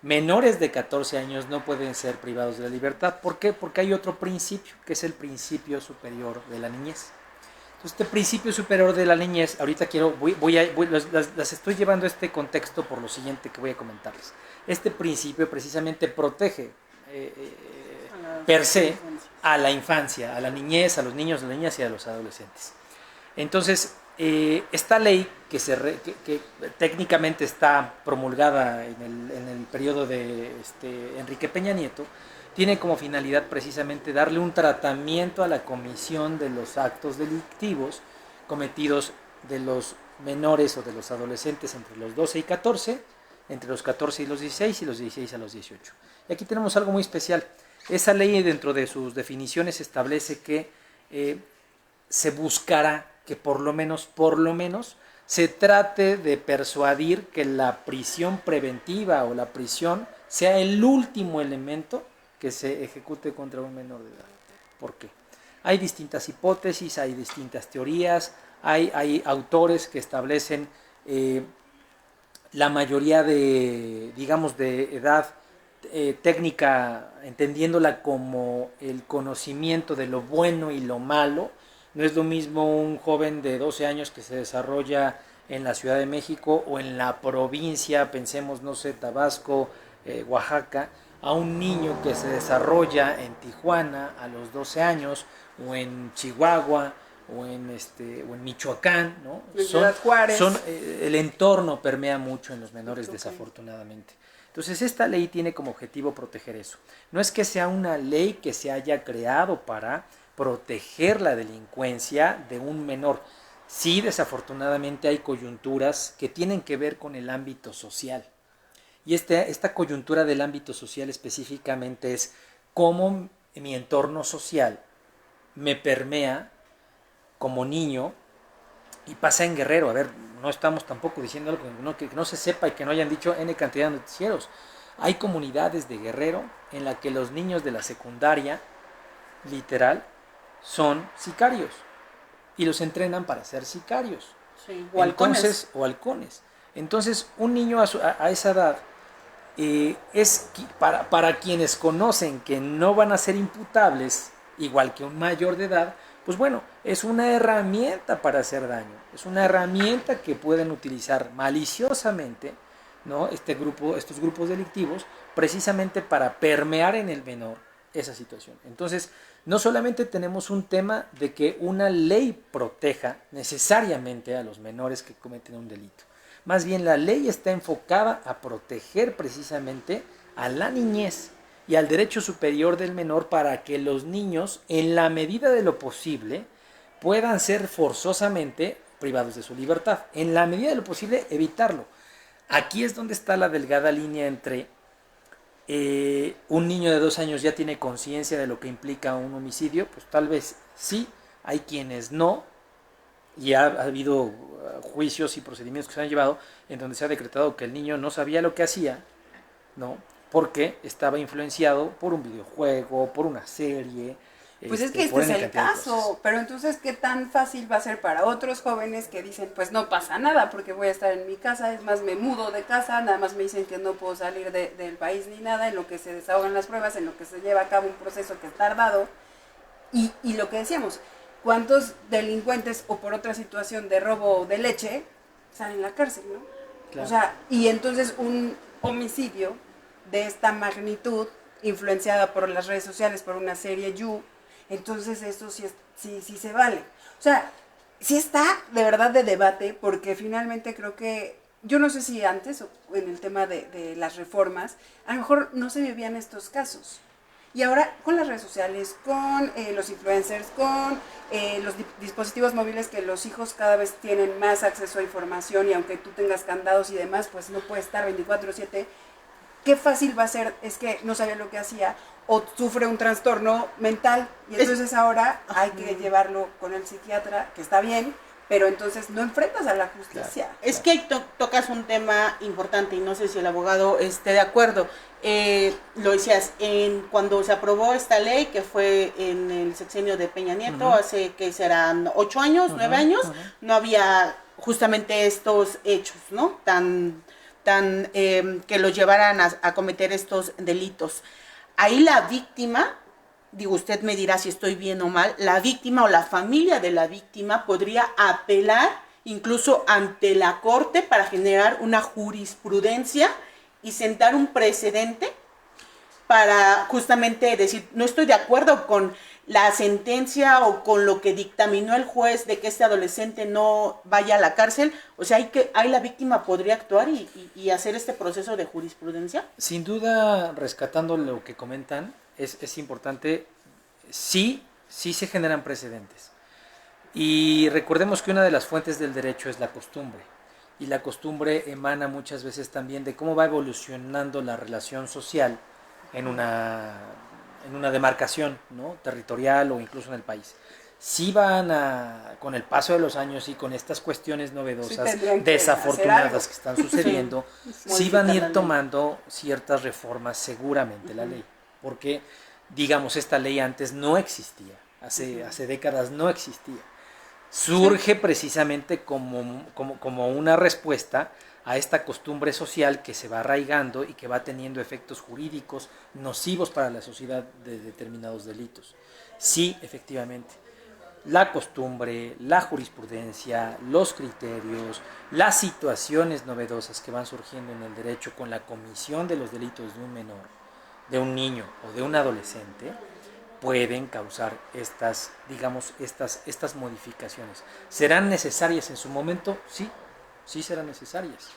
Menores de 14 años no pueden ser privados de la libertad. ¿Por qué? Porque hay otro principio, que es el principio superior de la niñez. Entonces, este principio superior de la niñez, ahorita las estoy llevando a este contexto por lo siguiente que voy a comentarles. Este principio precisamente protege per se a la infancia, a la niñez, a los niños, a las niñas y a los adolescentes. Entonces, esta ley que técnicamente está promulgada en el periodo de Enrique Peña Nieto, tiene como finalidad precisamente darle un tratamiento a la comisión de los actos delictivos cometidos de los menores o de los adolescentes entre los 12 y 14, entre los 14 y los 16 y los 16 a los 18. Y aquí tenemos algo muy especial. Esa ley, dentro de sus definiciones, establece que se buscará que por lo menos se trate de persuadir que la prisión preventiva o la prisión sea el último elemento que se ejecute contra un menor de edad. ¿Por qué? Hay distintas hipótesis, hay distintas teorías, hay autores que establecen la mayoría de, digamos, de edad técnica, entendiéndola como el conocimiento de lo bueno y lo malo. No es lo mismo un joven de 12 años que se desarrolla en la Ciudad de México o en la provincia, pensemos, no sé, Tabasco, Oaxaca, a un niño que se desarrolla en Tijuana a los 12 años, o en Chihuahua, o en Michoacán, ¿no? El entorno permea mucho en los menores, desafortunadamente. Entonces, esta ley tiene como objetivo proteger eso. No es que sea una ley que se haya creado para proteger la delincuencia de un menor. Sí, desafortunadamente hay coyunturas que tienen que ver con el ámbito social. Y esta coyuntura del ámbito social específicamente es cómo mi entorno social me permea como niño, y pasa en Guerrero. A ver, no estamos tampoco diciendo algo que no se sepa y que no hayan dicho N cantidad de noticieros. Hay comunidades de Guerrero en las que los niños de la secundaria, literal, son sicarios y los entrenan para ser sicarios.
Sí, o
halcones. Entonces, un niño a esa edad es para quienes conocen que no van a ser imputables, igual que un mayor de edad, pues bueno, es una herramienta para hacer daño, es una herramienta que pueden utilizar maliciosamente, ¿no? Estos grupos delictivos, precisamente para permear en el menor esa situación. Entonces, no solamente tenemos un tema de que una ley proteja necesariamente a los menores que cometen un delito, más bien la ley está enfocada a proteger precisamente a la niñez y al derecho superior del menor, para que los niños, en la medida de lo posible, puedan ser forzosamente privados de su libertad. En la medida de lo posible, evitarlo. Aquí es donde está la delgada línea entre un niño de 2 años ya tiene conciencia de lo que implica un homicidio. Pues tal vez sí, hay quienes no, y ha habido juicios y procedimientos que se han llevado en donde se ha decretado que el niño no sabía lo que hacía, ¿no? Porque estaba influenciado por un videojuego, por una serie.
Pues es que este es el caso, pero entonces, ¿qué tan fácil va a ser para otros jóvenes que dicen, pues no pasa nada, porque voy a estar en mi casa, es más, me mudo de casa, nada más me dicen que no puedo salir del país ni nada, en lo que se desahogan las pruebas, en lo que se lleva a cabo un proceso que es tardado, y lo que decíamos, ¿cuántos delincuentes o por otra situación de robo de leche salen en la cárcel, no? Claro. O sea, y entonces un homicidio de esta magnitud, influenciada por las redes sociales, por una serie You, entonces eso sí se vale. O sea, sí está de verdad de debate, porque finalmente creo que, yo no sé si antes, o en el tema de las reformas, a lo mejor no se vivían estos casos. Y ahora con las redes sociales, con los influencers, con los dispositivos móviles, que los hijos cada vez tienen más acceso a información, y aunque tú tengas candados y demás, pues no puede estar 24/7. Qué fácil va a ser, es que no sabía lo que hacía, o sufre un trastorno mental, y entonces ahora hay que llevarlo con el psiquiatra, que está bien, pero entonces no enfrentas a la justicia.
Claro. Es que ahí tocas un tema importante, y no sé si el abogado esté de acuerdo. Lo decías, cuando se aprobó esta ley, que fue en el sexenio de Peña Nieto, hace que serán 8 años, 9 años, no había justamente estos hechos, ¿no? Tan que los llevaran a cometer estos delitos. Ahí la víctima, digo, usted me dirá si estoy bien o mal, la víctima o la familia de la víctima podría apelar incluso ante la corte para generar una jurisprudencia y sentar un precedente para justamente decir, no estoy de acuerdo con la sentencia o con lo que dictaminó el juez de que este adolescente no vaya a la cárcel. O sea, ahí la víctima podría actuar y hacer este proceso de jurisprudencia.
Sin duda, rescatando lo que comentan, es importante, sí se generan precedentes. Y recordemos que una de las fuentes del derecho es la costumbre. Y la costumbre emana muchas veces también de cómo va evolucionando la relación social en una demarcación, ¿no?, territorial o incluso en el país. Sí con el paso de los años y con estas cuestiones novedosas, desafortunadas que están sucediendo, sí van a ir tomando ciertas reformas seguramente la ley. Porque, digamos, esta ley antes no existía, hace décadas no existía. Surge precisamente como una respuesta a esta costumbre social que se va arraigando y que va teniendo efectos jurídicos nocivos para la sociedad de determinados delitos. Sí, efectivamente, la costumbre, la jurisprudencia, los criterios, las situaciones novedosas que van surgiendo en el derecho con la comisión de los delitos de un menor, de un niño o de un adolescente, pueden causar estas modificaciones. ¿Serán necesarias en su momento? Sí serán necesarias.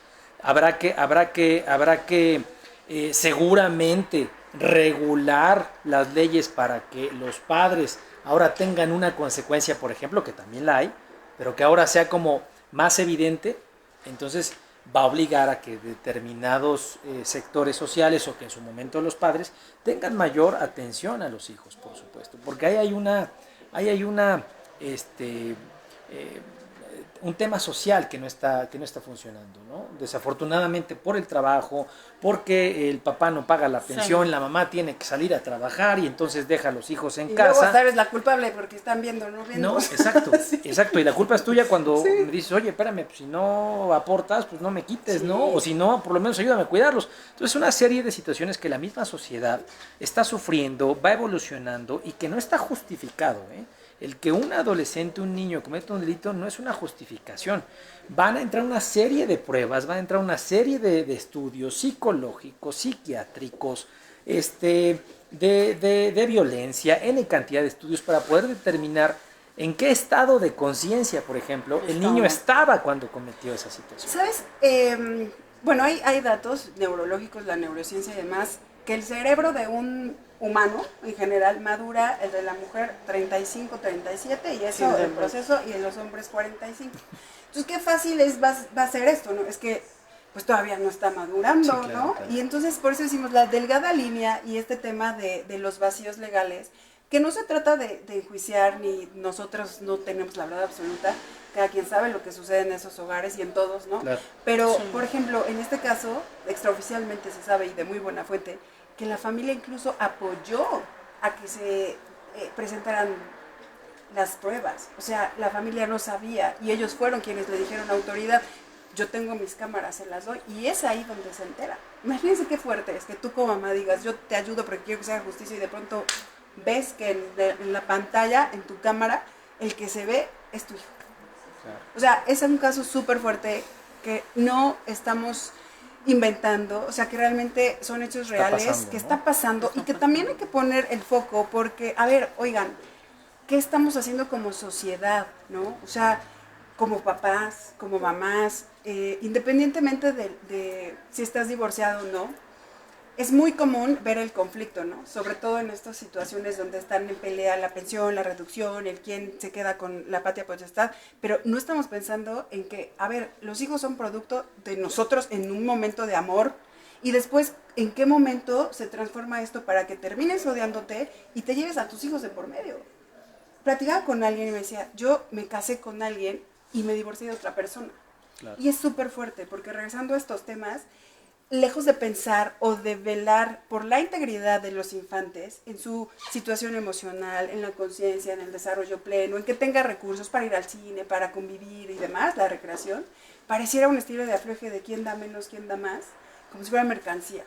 Habrá que seguramente regular las leyes para que los padres ahora tengan una consecuencia, por ejemplo, que también la hay, pero que ahora sea como más evidente. Entonces va a obligar a que determinados sectores sociales, o que en su momento los padres tengan mayor atención a los hijos, por supuesto, porque ahí hay un tema social que no está funcionando, ¿no? Desafortunadamente, por el trabajo, porque el papá no paga la pensión, la mamá tiene que salir a trabajar y entonces deja a los hijos en casa. Y
luego sabes la culpable porque están viendo, no viendo.
No, exacto, exacto, y la culpa es tuya cuando me dices, oye, espérame, pues si no aportas, pues no me quites, ¿no? O si no, por lo menos ayúdame a cuidarlos. Entonces, una serie de situaciones que la misma sociedad está sufriendo, va evolucionando y que no está justificado, ¿eh? El que un adolescente, un niño cometa un delito no es una justificación. Van a entrar una serie de pruebas, van a entrar una serie de estudios psicológicos, psiquiátricos, de violencia, N cantidad de estudios para poder determinar en qué estado de conciencia, por ejemplo, el niño estaba cuando cometió esa situación.
¿Sabes? Bueno, hay datos neurológicos, la neurociencia y demás, que el cerebro de un humano en general madura, el de la mujer 35, 37, y eso el proceso, y en los hombres 45. Entonces, qué fácil va a ser esto, ¿no? Es que pues todavía no está madurando, sí, claro, ¿no? Claro. Y entonces por eso decimos la delgada línea y este tema de los vacíos legales, que no se trata de enjuiciar, ni nosotros no tenemos la verdad absoluta, cada quien sabe lo que sucede en esos hogares y en todos, ¿no? Claro. Pero, sí, por ejemplo, en este caso, extraoficialmente se sabe, y de muy buena fuente, que la familia incluso apoyó a que se presentaran las pruebas. O sea, la familia no sabía y ellos fueron quienes le dijeron a la autoridad, yo tengo mis cámaras, se las doy, y es ahí donde se entera. Imagínense qué fuerte es que tú como mamá digas, yo te ayudo porque quiero que se haga justicia, y de pronto ves que en la pantalla, en tu cámara, el que se ve es tu hijo. Claro. O sea, es un caso súper fuerte que no estamos inventando, o sea, que realmente son hechos reales, que está pasando, y que también hay que poner el foco, porque, a ver, oigan, qué estamos haciendo como sociedad, ¿no? O sea, como papás, como mamás, independientemente de si estás divorciado o no, es muy común ver el conflicto, ¿no? Sobre todo en estas situaciones donde están en pelea la pensión, la reducción, el quién se queda con la patria potestad, pero no estamos pensando en que, a ver, los hijos son producto de nosotros en un momento de amor y después, ¿en qué momento se transforma esto para que termines odiándote y te lleves a tus hijos de por medio? Platicaba con alguien y me decía, yo me casé con alguien y me divorcié de otra persona. Claro. Y es súper fuerte, porque regresando a estos temas, lejos de pensar o de velar por la integridad de los infantes en su situación emocional, en la conciencia, en el desarrollo pleno, en que tenga recursos para ir al cine, para convivir y demás, la recreación, pareciera un estilo de afloje de quién da menos, quién da más, como si fuera mercancía.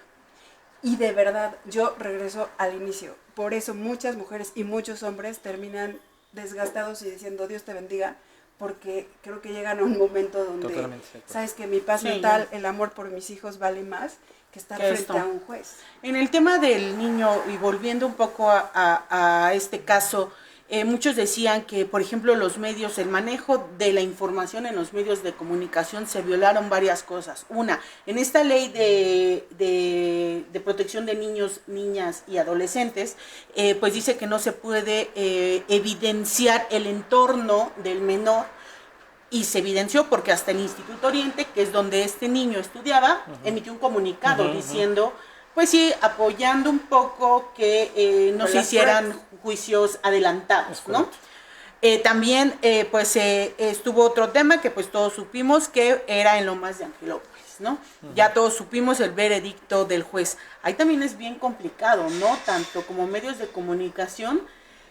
Y de verdad, yo regreso al inicio. Por eso muchas mujeres y muchos hombres terminan desgastados y diciendo Dios te bendiga, porque creo que llegan a un momento donde sabes que mi paz mental, el amor por mis hijos vale más que estar frente a un juez.
En el tema del niño, y volviendo un poco a este caso, muchos decían que, por ejemplo, los medios, el manejo de la información en los medios de comunicación se violaron varias cosas. Una, en esta ley de protección de niños, niñas y adolescentes, pues dice que no se puede evidenciar el entorno del menor, y se evidenció porque hasta el Instituto Oriente, que es donde este niño estudiaba, emitió un comunicado diciendo, pues sí, apoyando un poco que no se hicieran juicios adelantados, ¿no? También pues estuvo otro tema que pues todos supimos que era en Lomas de Angelópolis, ¿no? Ya todos supimos el veredicto del juez. Ahí también es bien complicado, ¿no? Tanto como medios de comunicación,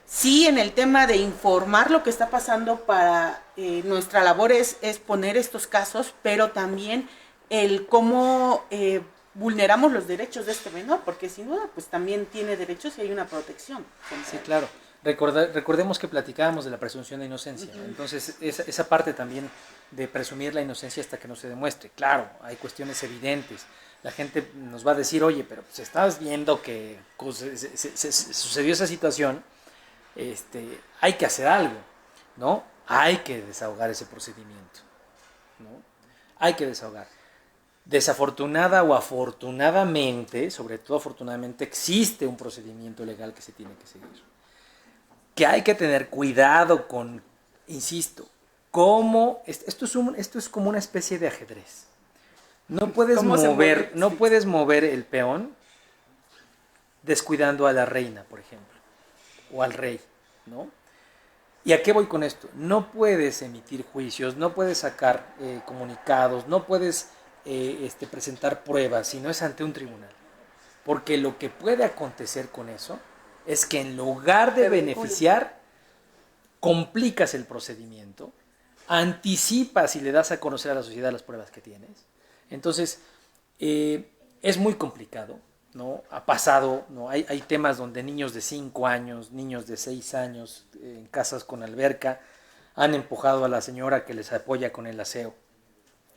sí, en el tema de informar lo que está pasando para nuestra labor es poner estos casos, pero también el cómo vulneramos los derechos de este menor, porque sin duda pues también tiene derechos y hay una protección.
Sí, claro. Recordemos que platicábamos de la presunción de inocencia, entonces esa parte también de presumir la inocencia hasta que no se demuestre. Claro, hay cuestiones evidentes. La gente nos va a decir, oye, pero pues estás viendo que sucedió esa situación, hay que hacer algo, ¿no? Hay que desahogar ese procedimiento, ¿no? Hay que desahogar. Desafortunada o afortunadamente, sobre todo afortunadamente, existe un procedimiento legal que se tiene que seguir. Que hay que tener cuidado con, insisto, cómo esto es como una especie de ajedrez. No puedes mover el peón descuidando a la reina, por ejemplo, o al rey, ¿no? ¿Y a qué voy con esto? No puedes emitir juicios, no puedes sacar comunicados, no puedes presentar pruebas si no es ante un tribunal. Porque lo que puede acontecer con eso es que en lugar de beneficiar, complicas el procedimiento, anticipas y le das a conocer a la sociedad las pruebas que tienes. Entonces, es muy complicado, ¿no? Ha pasado, ¿no? Hay temas donde niños de 5 años, niños de 6 años, en casas con alberca, han empujado a la señora que les apoya con el aseo.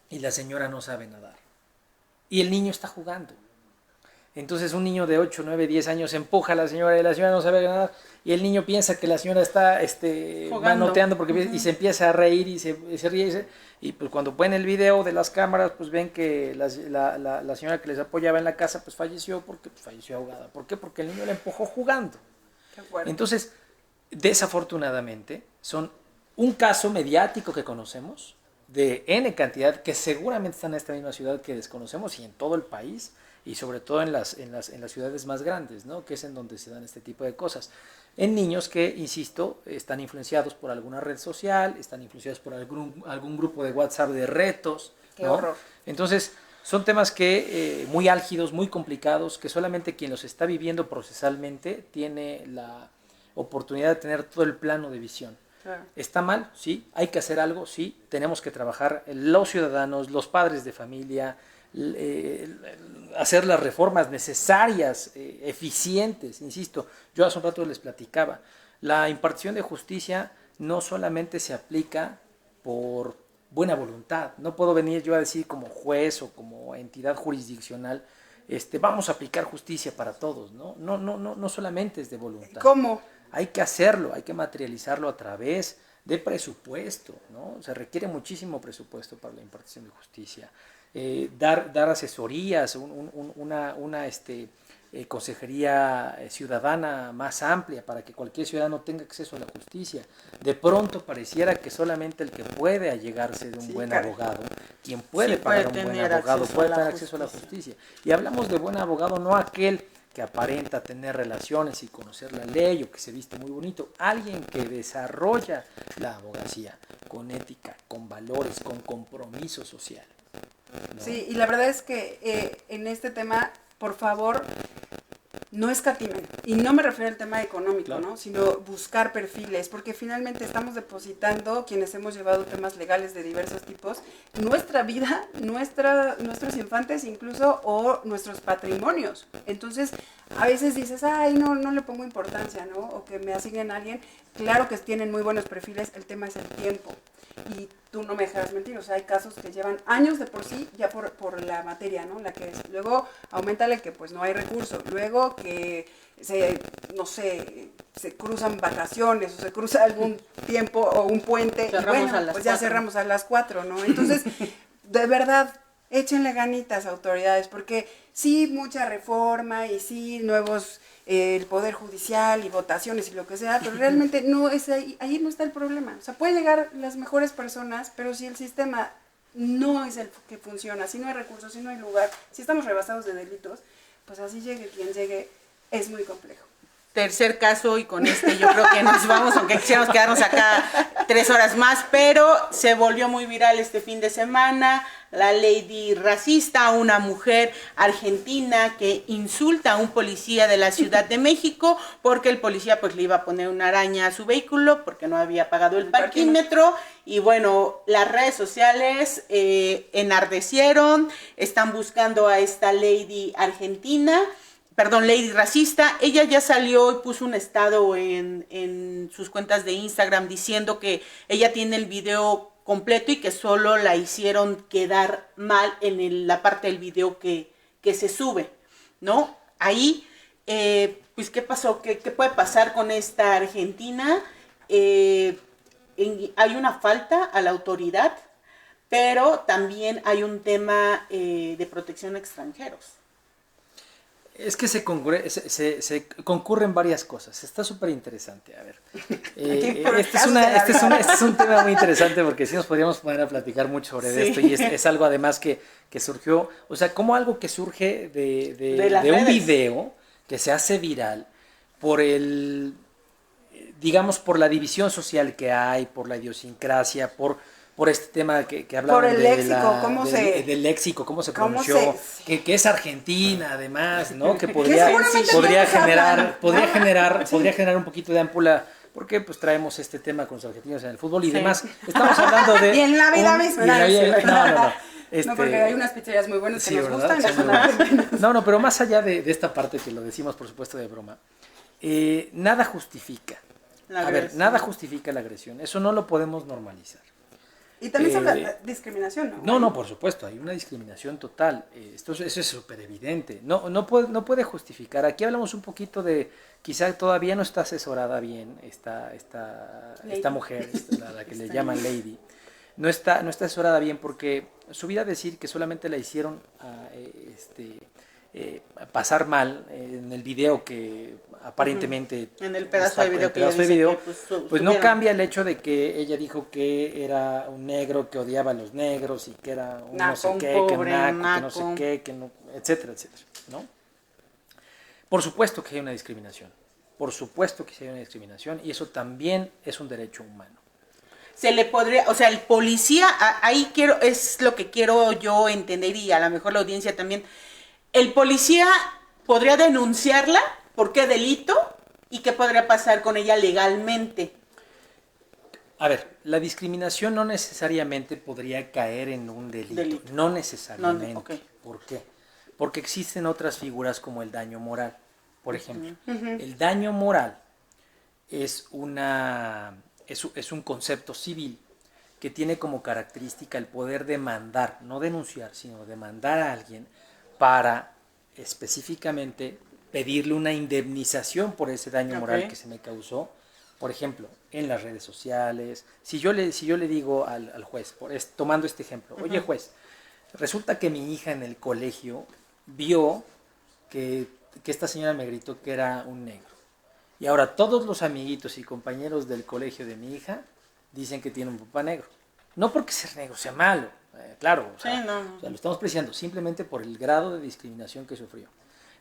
Y la señora no sabe nadar. Y el niño está jugando. Entonces un niño de 8, 9, 10 años empuja a la señora y la señora no sabe nadar. Y el niño piensa que la señora está manoteando porque, y se empieza a reír y se ríe. Y pues cuando ponen el video de las cámaras, pues ven que la señora que les apoyaba en la casa pues falleció porque falleció ahogada. ¿Por qué? Porque el niño la empujó jugando. Entonces, desafortunadamente, son un caso mediático que conocemos de N cantidad que seguramente están en esta misma ciudad que desconocemos y en todo el país y sobre todo en las ciudades más grandes, ¿no? Que es en donde se dan este tipo de cosas. En niños que, insisto, están influenciados por alguna red social, están influenciados por algún grupo de WhatsApp de retos, ¿no? ¡Qué horror! Entonces, son temas que muy álgidos, muy complicados, que solamente quien los está viviendo procesalmente tiene la oportunidad de tener todo el plano de visión. Claro. ¿Está mal? Sí. ¿Hay que hacer algo? Sí. Tenemos que trabajar los ciudadanos, los padres de familia, hacer las reformas necesarias, eficientes. Insisto, yo hace un rato les platicaba, la impartición de justicia no solamente se aplica por buena voluntad. No puedo venir yo a decir como juez o como entidad jurisdiccional, vamos a aplicar justicia para todos, ¿no? No solamente es de voluntad.
¿Cómo?
hay que hacerlo, hay que materializarlo a través de presupuesto, ¿no? Se requiere muchísimo presupuesto para la impartición de justicia. Dar asesorías, consejería ciudadana más amplia para que cualquier ciudadano tenga acceso a la justicia. De pronto pareciera que solamente el que puede allegarse de un buen abogado, quien puede pagar un buen abogado, puede tener acceso a la justicia. Y hablamos de buen abogado, no aquel que aparenta tener relaciones y conocer la ley o que se viste muy bonito, alguien que desarrolla la abogacía con ética, con valores, con compromiso social, ¿no?
Sí, y la verdad es que en este tema, por favor, no escatimen. Y no me refiero al tema económico, claro, ¿no? Sino buscar perfiles, porque finalmente estamos depositando, quienes hemos llevado temas legales de diversos tipos, nuestra vida, nuestros infantes incluso, o nuestros patrimonios. Entonces, a veces dices, ay, no le pongo importancia, ¿no? O que me asignen a alguien. Claro que tienen muy buenos perfiles, el tema es el tiempo. Y tú no me dejarás mentir, o sea, hay casos que llevan años de por sí, ya por la materia, ¿no? La que es. Luego, aumentale que pues no hay recurso. Luego que se cruzan vacaciones o se cruza algún tiempo o un puente.
Cerramos
y bueno, pues ya cerramos a las 4, ¿no? Entonces, de verdad, échenle ganitas, autoridades, porque sí, mucha reforma y sí, nuevos... el Poder Judicial y votaciones y lo que sea, pero realmente no es ahí no está el problema. O sea, pueden llegar las mejores personas, pero si el sistema no es el que funciona, si no hay recursos, si no hay lugar, si estamos rebasados de delitos, pues así llegue quien llegue, es muy complejo.
Tercer caso, y con este yo creo que nos vamos, aunque quisiéramos quedarnos acá 3 horas más, pero se volvió muy viral este fin de semana la lady racista, una mujer argentina que insulta a un policía de la Ciudad de México porque el policía pues le iba a poner una araña a su vehículo porque no había pagado el parquímetro. Y bueno, las redes sociales enardecieron, están buscando a esta lady argentina, lady racista. Ella ya salió y puso un estado en sus cuentas de Instagram diciendo que ella tiene el video completo y que solo la hicieron quedar mal en la parte del video que se sube, ¿no? Ahí, pues, ¿qué pasó? ¿Qué puede pasar con esta argentina? Hay una falta a la autoridad, pero también hay un tema de protección a extranjeros.
Es que se concurren varias cosas. Está súper interesante. A ver, este es un tema muy interesante porque sí nos podríamos poner a platicar mucho sobre esto y es algo además que surgió, o sea, como algo que surge de un video que se hace viral por digamos, por la división social que hay, por la idiosincrasia, por este tema que hablaban
por el léxico,
del léxico, cómo se pronunció, que es argentina además, ¿no? Que podría generar un poquito de ámpula, porque pues traemos este tema con los argentinos en el fútbol y demás. Estamos hablando de...
y en la vida misma.
No.
No, porque hay unas pizzerías muy buenas que nos gustan.
No, pero más allá de esta parte que lo decimos por supuesto de broma, nada justifica. Nada justifica la agresión. Eso no lo podemos normalizar.
Y también se habla de discriminación, ¿no?
No, por supuesto, hay una discriminación total. Eso es súper evidente. No puede justificar. Aquí hablamos un poquito de, quizá todavía no está asesorada bien esta mujer, la que le llaman lady. No está asesorada bien porque su vida decir que solamente la hicieron pasar mal en el video que aparentemente
en el pedazo de video
pues no cambia el hecho de que ella dijo que era un negro que odiaba a los negros y que era un no sé qué, que no sé qué, que no, etcétera, ¿no? Por supuesto que hay una discriminación. Y eso también es un derecho humano.
Se le podría, o sea, el policía, ahí es lo que quiero yo entender y a lo mejor la audiencia también. El policía podría denunciarla, ¿por qué delito? ¿Y qué podría pasar con ella legalmente?
A ver, la discriminación no necesariamente podría caer en un delito. No necesariamente.
No, okay.
¿Por qué? Porque existen otras figuras como el daño moral. Por ejemplo, el daño moral es un concepto civil que tiene como característica el poder demandar, no denunciar, sino demandar a alguien para específicamente pedirle una indemnización por ese daño moral
Ok.
que se me causó, por ejemplo, en las redes sociales. Si yo le digo al juez, tomando este ejemplo, oye juez, resulta que mi hija en el colegio vio que esta señora me gritó que era un negro. Y ahora todos los amiguitos y compañeros del colegio de mi hija dicen que tiene un papá negro. No porque ser negro sea malo, claro, o sea,
Sí, no.
o sea, lo estamos apreciando simplemente por el grado de discriminación que sufrió.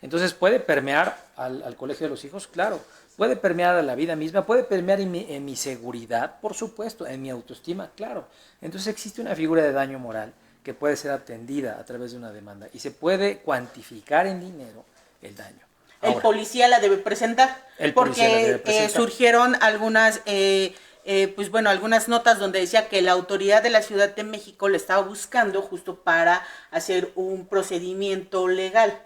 Entonces puede permear al colegio de los hijos, claro, puede permear a la vida misma, puede permear en mi seguridad, por supuesto, en mi autoestima, claro. Entonces existe una figura de daño moral que puede ser atendida a través de una demanda y se puede cuantificar en dinero el daño.
El
Ahora,
policía la debe presentar.
El policía la debe presentar.
Surgieron algunas, pues bueno, algunas notas donde decía que la autoridad de la Ciudad de México le estaba buscando justo para hacer un procedimiento legal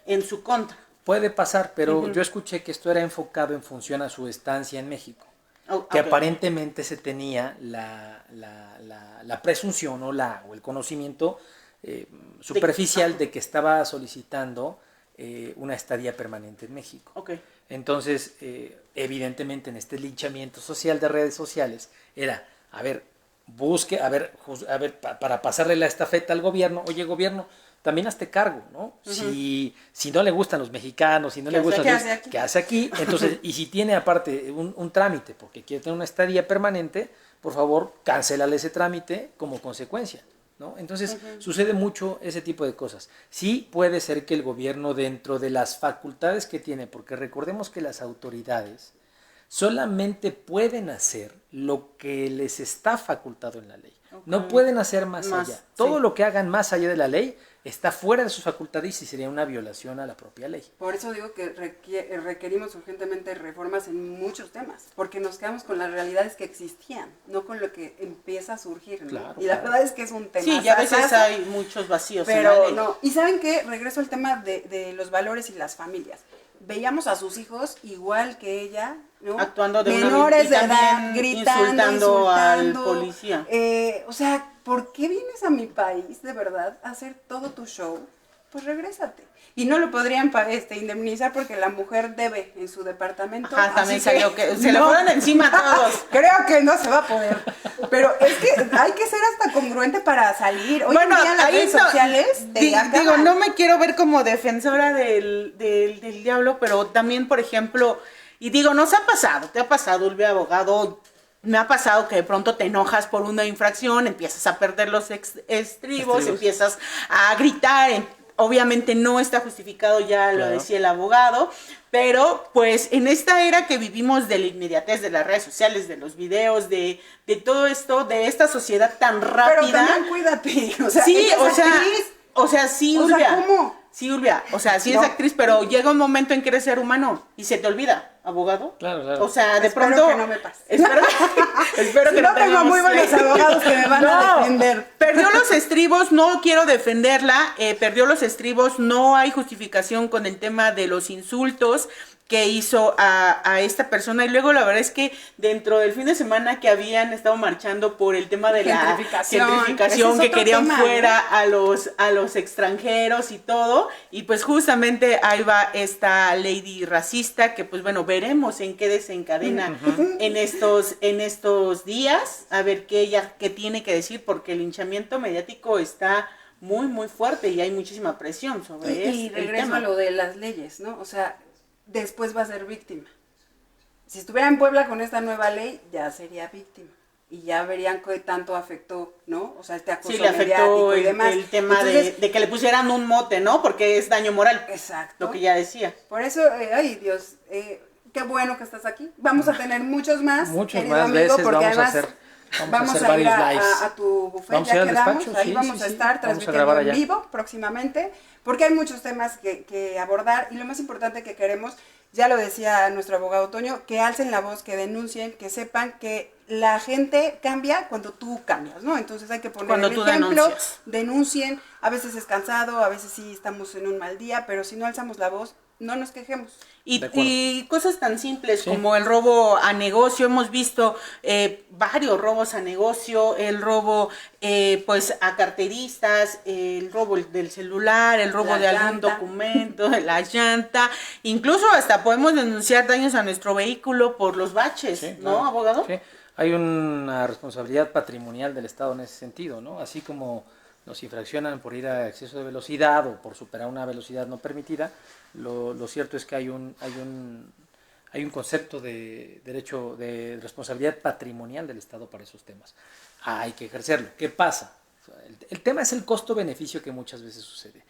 en su contra.
puede pasar, pero yo escuché que esto era enfocado en función a su estancia en México.
Oh,
Que
ok.
aparentemente se tenía la presunción o el conocimiento superficial de que estaba solicitando una estadía permanente en México.
Ok.
Entonces, evidentemente en este linchamiento social de redes sociales era, a ver, para pasarle la estafeta al gobierno, oye gobierno, también hazte cargo, ¿no? Si no le gustan los mexicanos, si no
¿Qué
le
hace-
gustan
qué
los...
hace aquí?
¿Qué hace aquí? Entonces, y si tiene aparte un trámite, porque quiere tener una estadía permanente, por favor, cancélale ese trámite como consecuencia, ¿no? Entonces, sucede mucho ese tipo de cosas. Sí puede ser que el gobierno, dentro de las facultades que tiene, porque recordemos que las autoridades solamente pueden hacer lo que les está facultado en la ley. No pueden hacer más allá. Todo
sí.
lo que hagan más allá de la ley está fuera de sus facultades y sería una violación a la propia ley.
Por eso digo que requerimos urgentemente reformas en muchos temas, porque nos quedamos con las realidades que existían, no con lo que empieza a surgir, ¿no?
Claro,
Y la
claro.
verdad es que es un tema.
Sí, ya a veces
sasazo,
hay muchos vacíos en la
pero
ley.
no. Y ¿saben qué? Regreso al tema de los valores y las familias. Veíamos a sus hijos igual que ella, ¿no?
Actuando de una
menores
y
de edad,
también
gritando,
insultando al policía.
O sea, ¿por qué vienes a mi país, de verdad, a hacer todo tu show? Pues regrésate. Y no lo podrían indemnizar porque la mujer debe en su departamento.
Ajá, también
así
salió que se le
no.
fueron encima a todos.
Creo que no se va a poder. Pero es que hay que ser hasta congruente para salir. Hoy
Bueno,
en día las
ahí
redes sociales te acaban.
digo, no me quiero ver como defensora del diablo, pero también, por ejemplo, y digo, nos ha pasado, te ha pasado, Ulvia, abogado, me ha pasado que de pronto te enojas por una infracción, empiezas a perder los estribos, empiezas a gritar, obviamente no está justificado, ya lo
Claro.
decía el abogado, pero pues en esta era que vivimos de la inmediatez de las redes sociales, de los videos, de todo esto, de esta sociedad tan
Pero
rápida.
también cuídate. O sea,
Sí,
ella es
o sea,
actriz.
sí,
O sea,
Ulvia.
¿cómo?
Sí, Ulvia. O sea, sí
No.
es actriz, pero llega un momento en que eres ser humano y se te olvida, abogado.
Claro, claro.
O sea, de
Espero
pronto.
que no me pase.
Espero
Si
que
no, tengo
tengamos
muy buenos
pleito.
abogados que me van a defender.
Perdió los estribos, no quiero defenderla, perdió los estribos, no hay justificación con el tema de los insultos que hizo a esta persona. Y luego la verdad es que dentro del fin de semana que habían estado marchando por el tema de la
Gentrificación.
gentrificación,
Ese es
que
otro
querían
tema,
fuera a los extranjeros y todo, y pues justamente ahí va esta lady racista que pues bueno, veremos en qué desencadena en estos días, a ver qué tiene que decir, porque el linchamiento mediático está muy muy fuerte y hay muchísima presión sobre
Y
el
regreso
tema.
a lo de las leyes, ¿no? O sea, después va a ser víctima. Si estuviera en Puebla con esta nueva ley, ya sería víctima. Y ya verían qué tanto afectó, ¿no? O sea, este acoso
Sí, le afectó
mediático y demás.
el tema
Entonces,
de que le pusieran un mote, ¿no? Porque es daño moral,
exacto.
lo que ya decía.
Por eso, ay Dios, qué bueno que estás aquí. Vamos a tener muchos más.
Muchos
querido
más
amigo,
veces
porque
vamos a
además
hacer
vamos
hacer
a ir
varios lives.
a tu buffet,
Vamos a ir
ya
al
quedamos,
despacho,
ahí
sí,
vamos
sí,
a
sí.
estar
Vamos a
transmitiendo
grabar
en
allá.
vivo próximamente, porque hay muchos temas que abordar y lo más importante que queremos, ya lo decía nuestro abogado Toño, que alcen la voz, que denuncien, que sepan que la gente cambia cuando tú cambias, ¿no? Entonces hay que poner
Cuando
el
tú
ejemplo,
denuncias.
denuncien, a veces es cansado, a veces sí estamos en un mal día, pero si no alzamos la voz, no nos quejemos.
Y cosas tan simples como el robo a negocio. Hemos visto varios robos a negocio, el robo pues a carteristas, el robo del celular, el robo de algún documento, de la llanta. Incluso hasta podemos denunciar daños a nuestro vehículo por los baches, ¿no, claro, abogado?
Sí, hay una responsabilidad patrimonial del Estado en ese sentido, ¿no? Así como nos infraccionan por ir a exceso de velocidad o por superar una velocidad no permitida, lo cierto es que hay un concepto de derecho de responsabilidad patrimonial del Estado para esos temas. Hay que ejercerlo. ¿Qué pasa? El tema es el costo-beneficio que muchas veces sucede.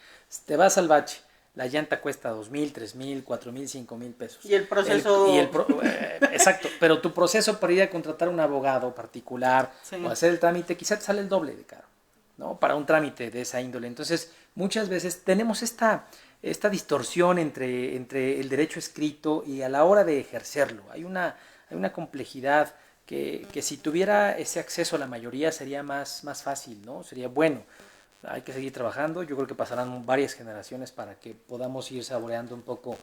Te vas al bache, la llanta cuesta 2,000, 3,000, 4,000, 5,000 pesos.
Y el proceso...
exacto, pero tu proceso para ir a contratar un abogado particular o hacer el trámite quizá te sale el doble de caro, ¿no? Para un trámite de esa índole. Entonces, muchas veces tenemos esta distorsión entre el derecho escrito y a la hora de ejercerlo. Hay una complejidad que si tuviera ese acceso a la mayoría sería más fácil, ¿no? Sería bueno. Hay que seguir trabajando. Yo creo que pasarán varias generaciones para que podamos ir saboreando un poco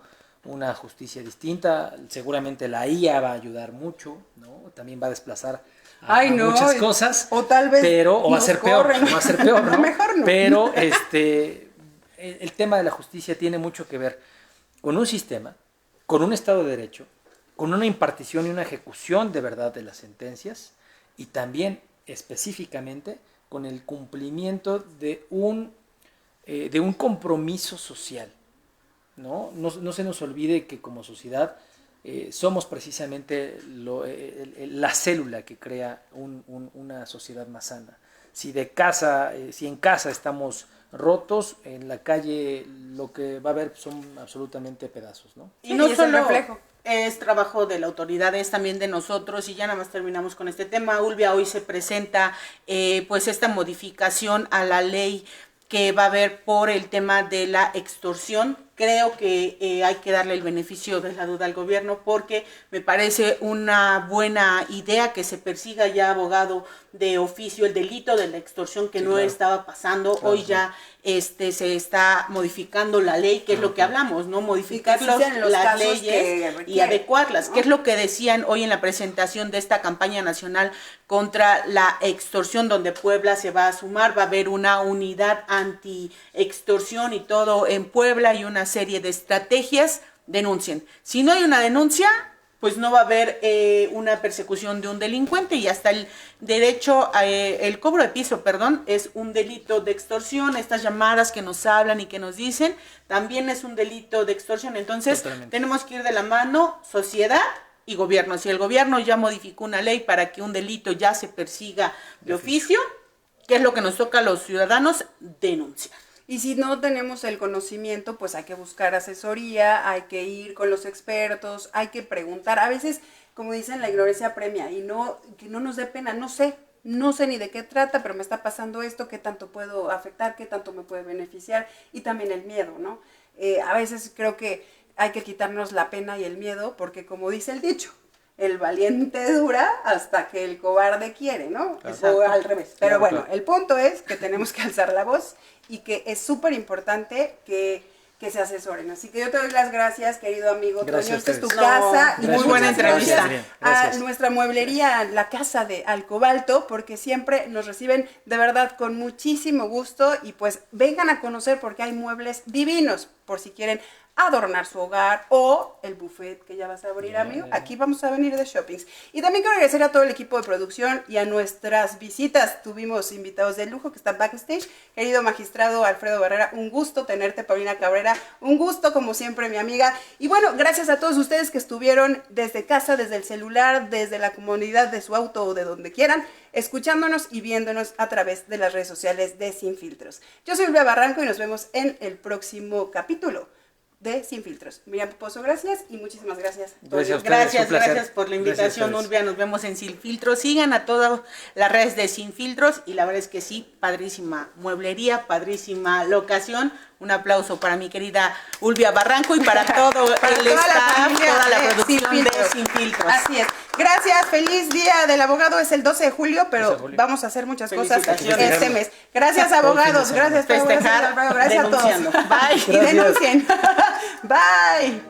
una justicia distinta. Seguramente la IA va a ayudar mucho, ¿no? También va a desplazar muchas cosas,
o tal vez
va a ser peor, ¿no?
Mejor no.
Pero el tema de la justicia tiene mucho que ver con un sistema, con un Estado de Derecho, con una impartición y una ejecución de verdad de las sentencias y también específicamente con el cumplimiento de un compromiso social, ¿no? No se nos olvide que como sociedad somos precisamente la célula que crea una sociedad más sana. Si en casa estamos rotos, en la calle lo que va a haber son absolutamente pedazos, ¿no?
Y no solo es trabajo de la autoridad, es también de nosotros. Y ya nada más terminamos con este tema. Ulvia, hoy se presenta pues esta modificación a la ley que va a haber por el tema de la extorsión. Creo que hay que darle el beneficio de la duda al gobierno porque me parece una buena idea que se persiga ya, abogado, de oficio el delito de la extorsión que no estaba pasando. Claro, hoy ya se está modificando la ley, que es lo que hablamos, ¿no? Modificar las leyes y adecuarlas, que es lo que decían hoy en la presentación de esta campaña nacional contra la extorsión, donde Puebla se va a sumar, va a haber una unidad anti-extorsión y todo en Puebla y una serie de estrategias. Denuncien. Si no hay una denuncia, pues no va a haber una persecución de un delincuente y hasta el derecho, el cobro de piso, es un delito de extorsión. Estas llamadas que nos hablan y que nos dicen, también es un delito de extorsión. Entonces, tenemos que ir de la mano, sociedad y gobierno. Si el gobierno ya modificó una ley para que un delito ya se persiga de oficio, ¿qué es lo que nos toca a los ciudadanos? Denunciar.
Y si no tenemos el conocimiento, pues hay que buscar asesoría, hay que ir con los expertos, hay que preguntar. A veces, como dicen, la ignorancia premia y que no nos dé pena. No sé ni de qué trata, pero me está pasando esto, qué tanto puedo afectar, qué tanto me puede beneficiar y también el miedo, ¿no? A veces creo que hay que quitarnos la pena y el miedo porque, como dice el dicho, el valiente dura hasta que el cobarde quiere, ¿no? O al revés. Pero bueno, el punto es que tenemos que alzar la voz y que es súper importante que se asesoren. Así que yo te doy las gracias, querido amigo Toño. Esta es tu casa. Y
muy buena entrevista.
A nuestra mueblería, la casa de Alcobalto, porque siempre nos reciben de verdad con muchísimo gusto y pues vengan a conocer porque hay muebles divinos por si quieren adornar su hogar o el buffet que ya vas a abrir, amigo. Aquí vamos a venir de shoppings. Y también quiero agradecer a todo el equipo de producción y a nuestras visitas. Tuvimos invitados de lujo que están backstage. Querido magistrado Alfredo Barrera, un gusto tenerte. Paulina Cabrera, un gusto como siempre, mi amiga. Y bueno, gracias a todos ustedes que estuvieron desde casa, desde el celular, desde la comodidad de su auto o de donde quieran, escuchándonos y viéndonos a través de las redes sociales de Sin Filtros. Yo soy Ulvia Barranco y nos vemos en el próximo capítulo de Sin Filtros. Miriam Pozo, gracias y muchísimas gracias.
Gracias por la invitación, Ulvia. Nos vemos en Sin Filtros. Sigan a todas las redes de Sin Filtros y la verdad es que sí, padrísima mueblería, padrísima locación. Un aplauso para mi querida Ulvia Barranco y para todo el staff, toda la producción de Sin Filtros.
Así es. Gracias, feliz día del abogado, es el 12 de julio, pero vamos a hacer muchas cosas este mes. Gracias, abogados, gracias,
festejar,
gracias a todos.
Bye.
Y denuncien.
Bye.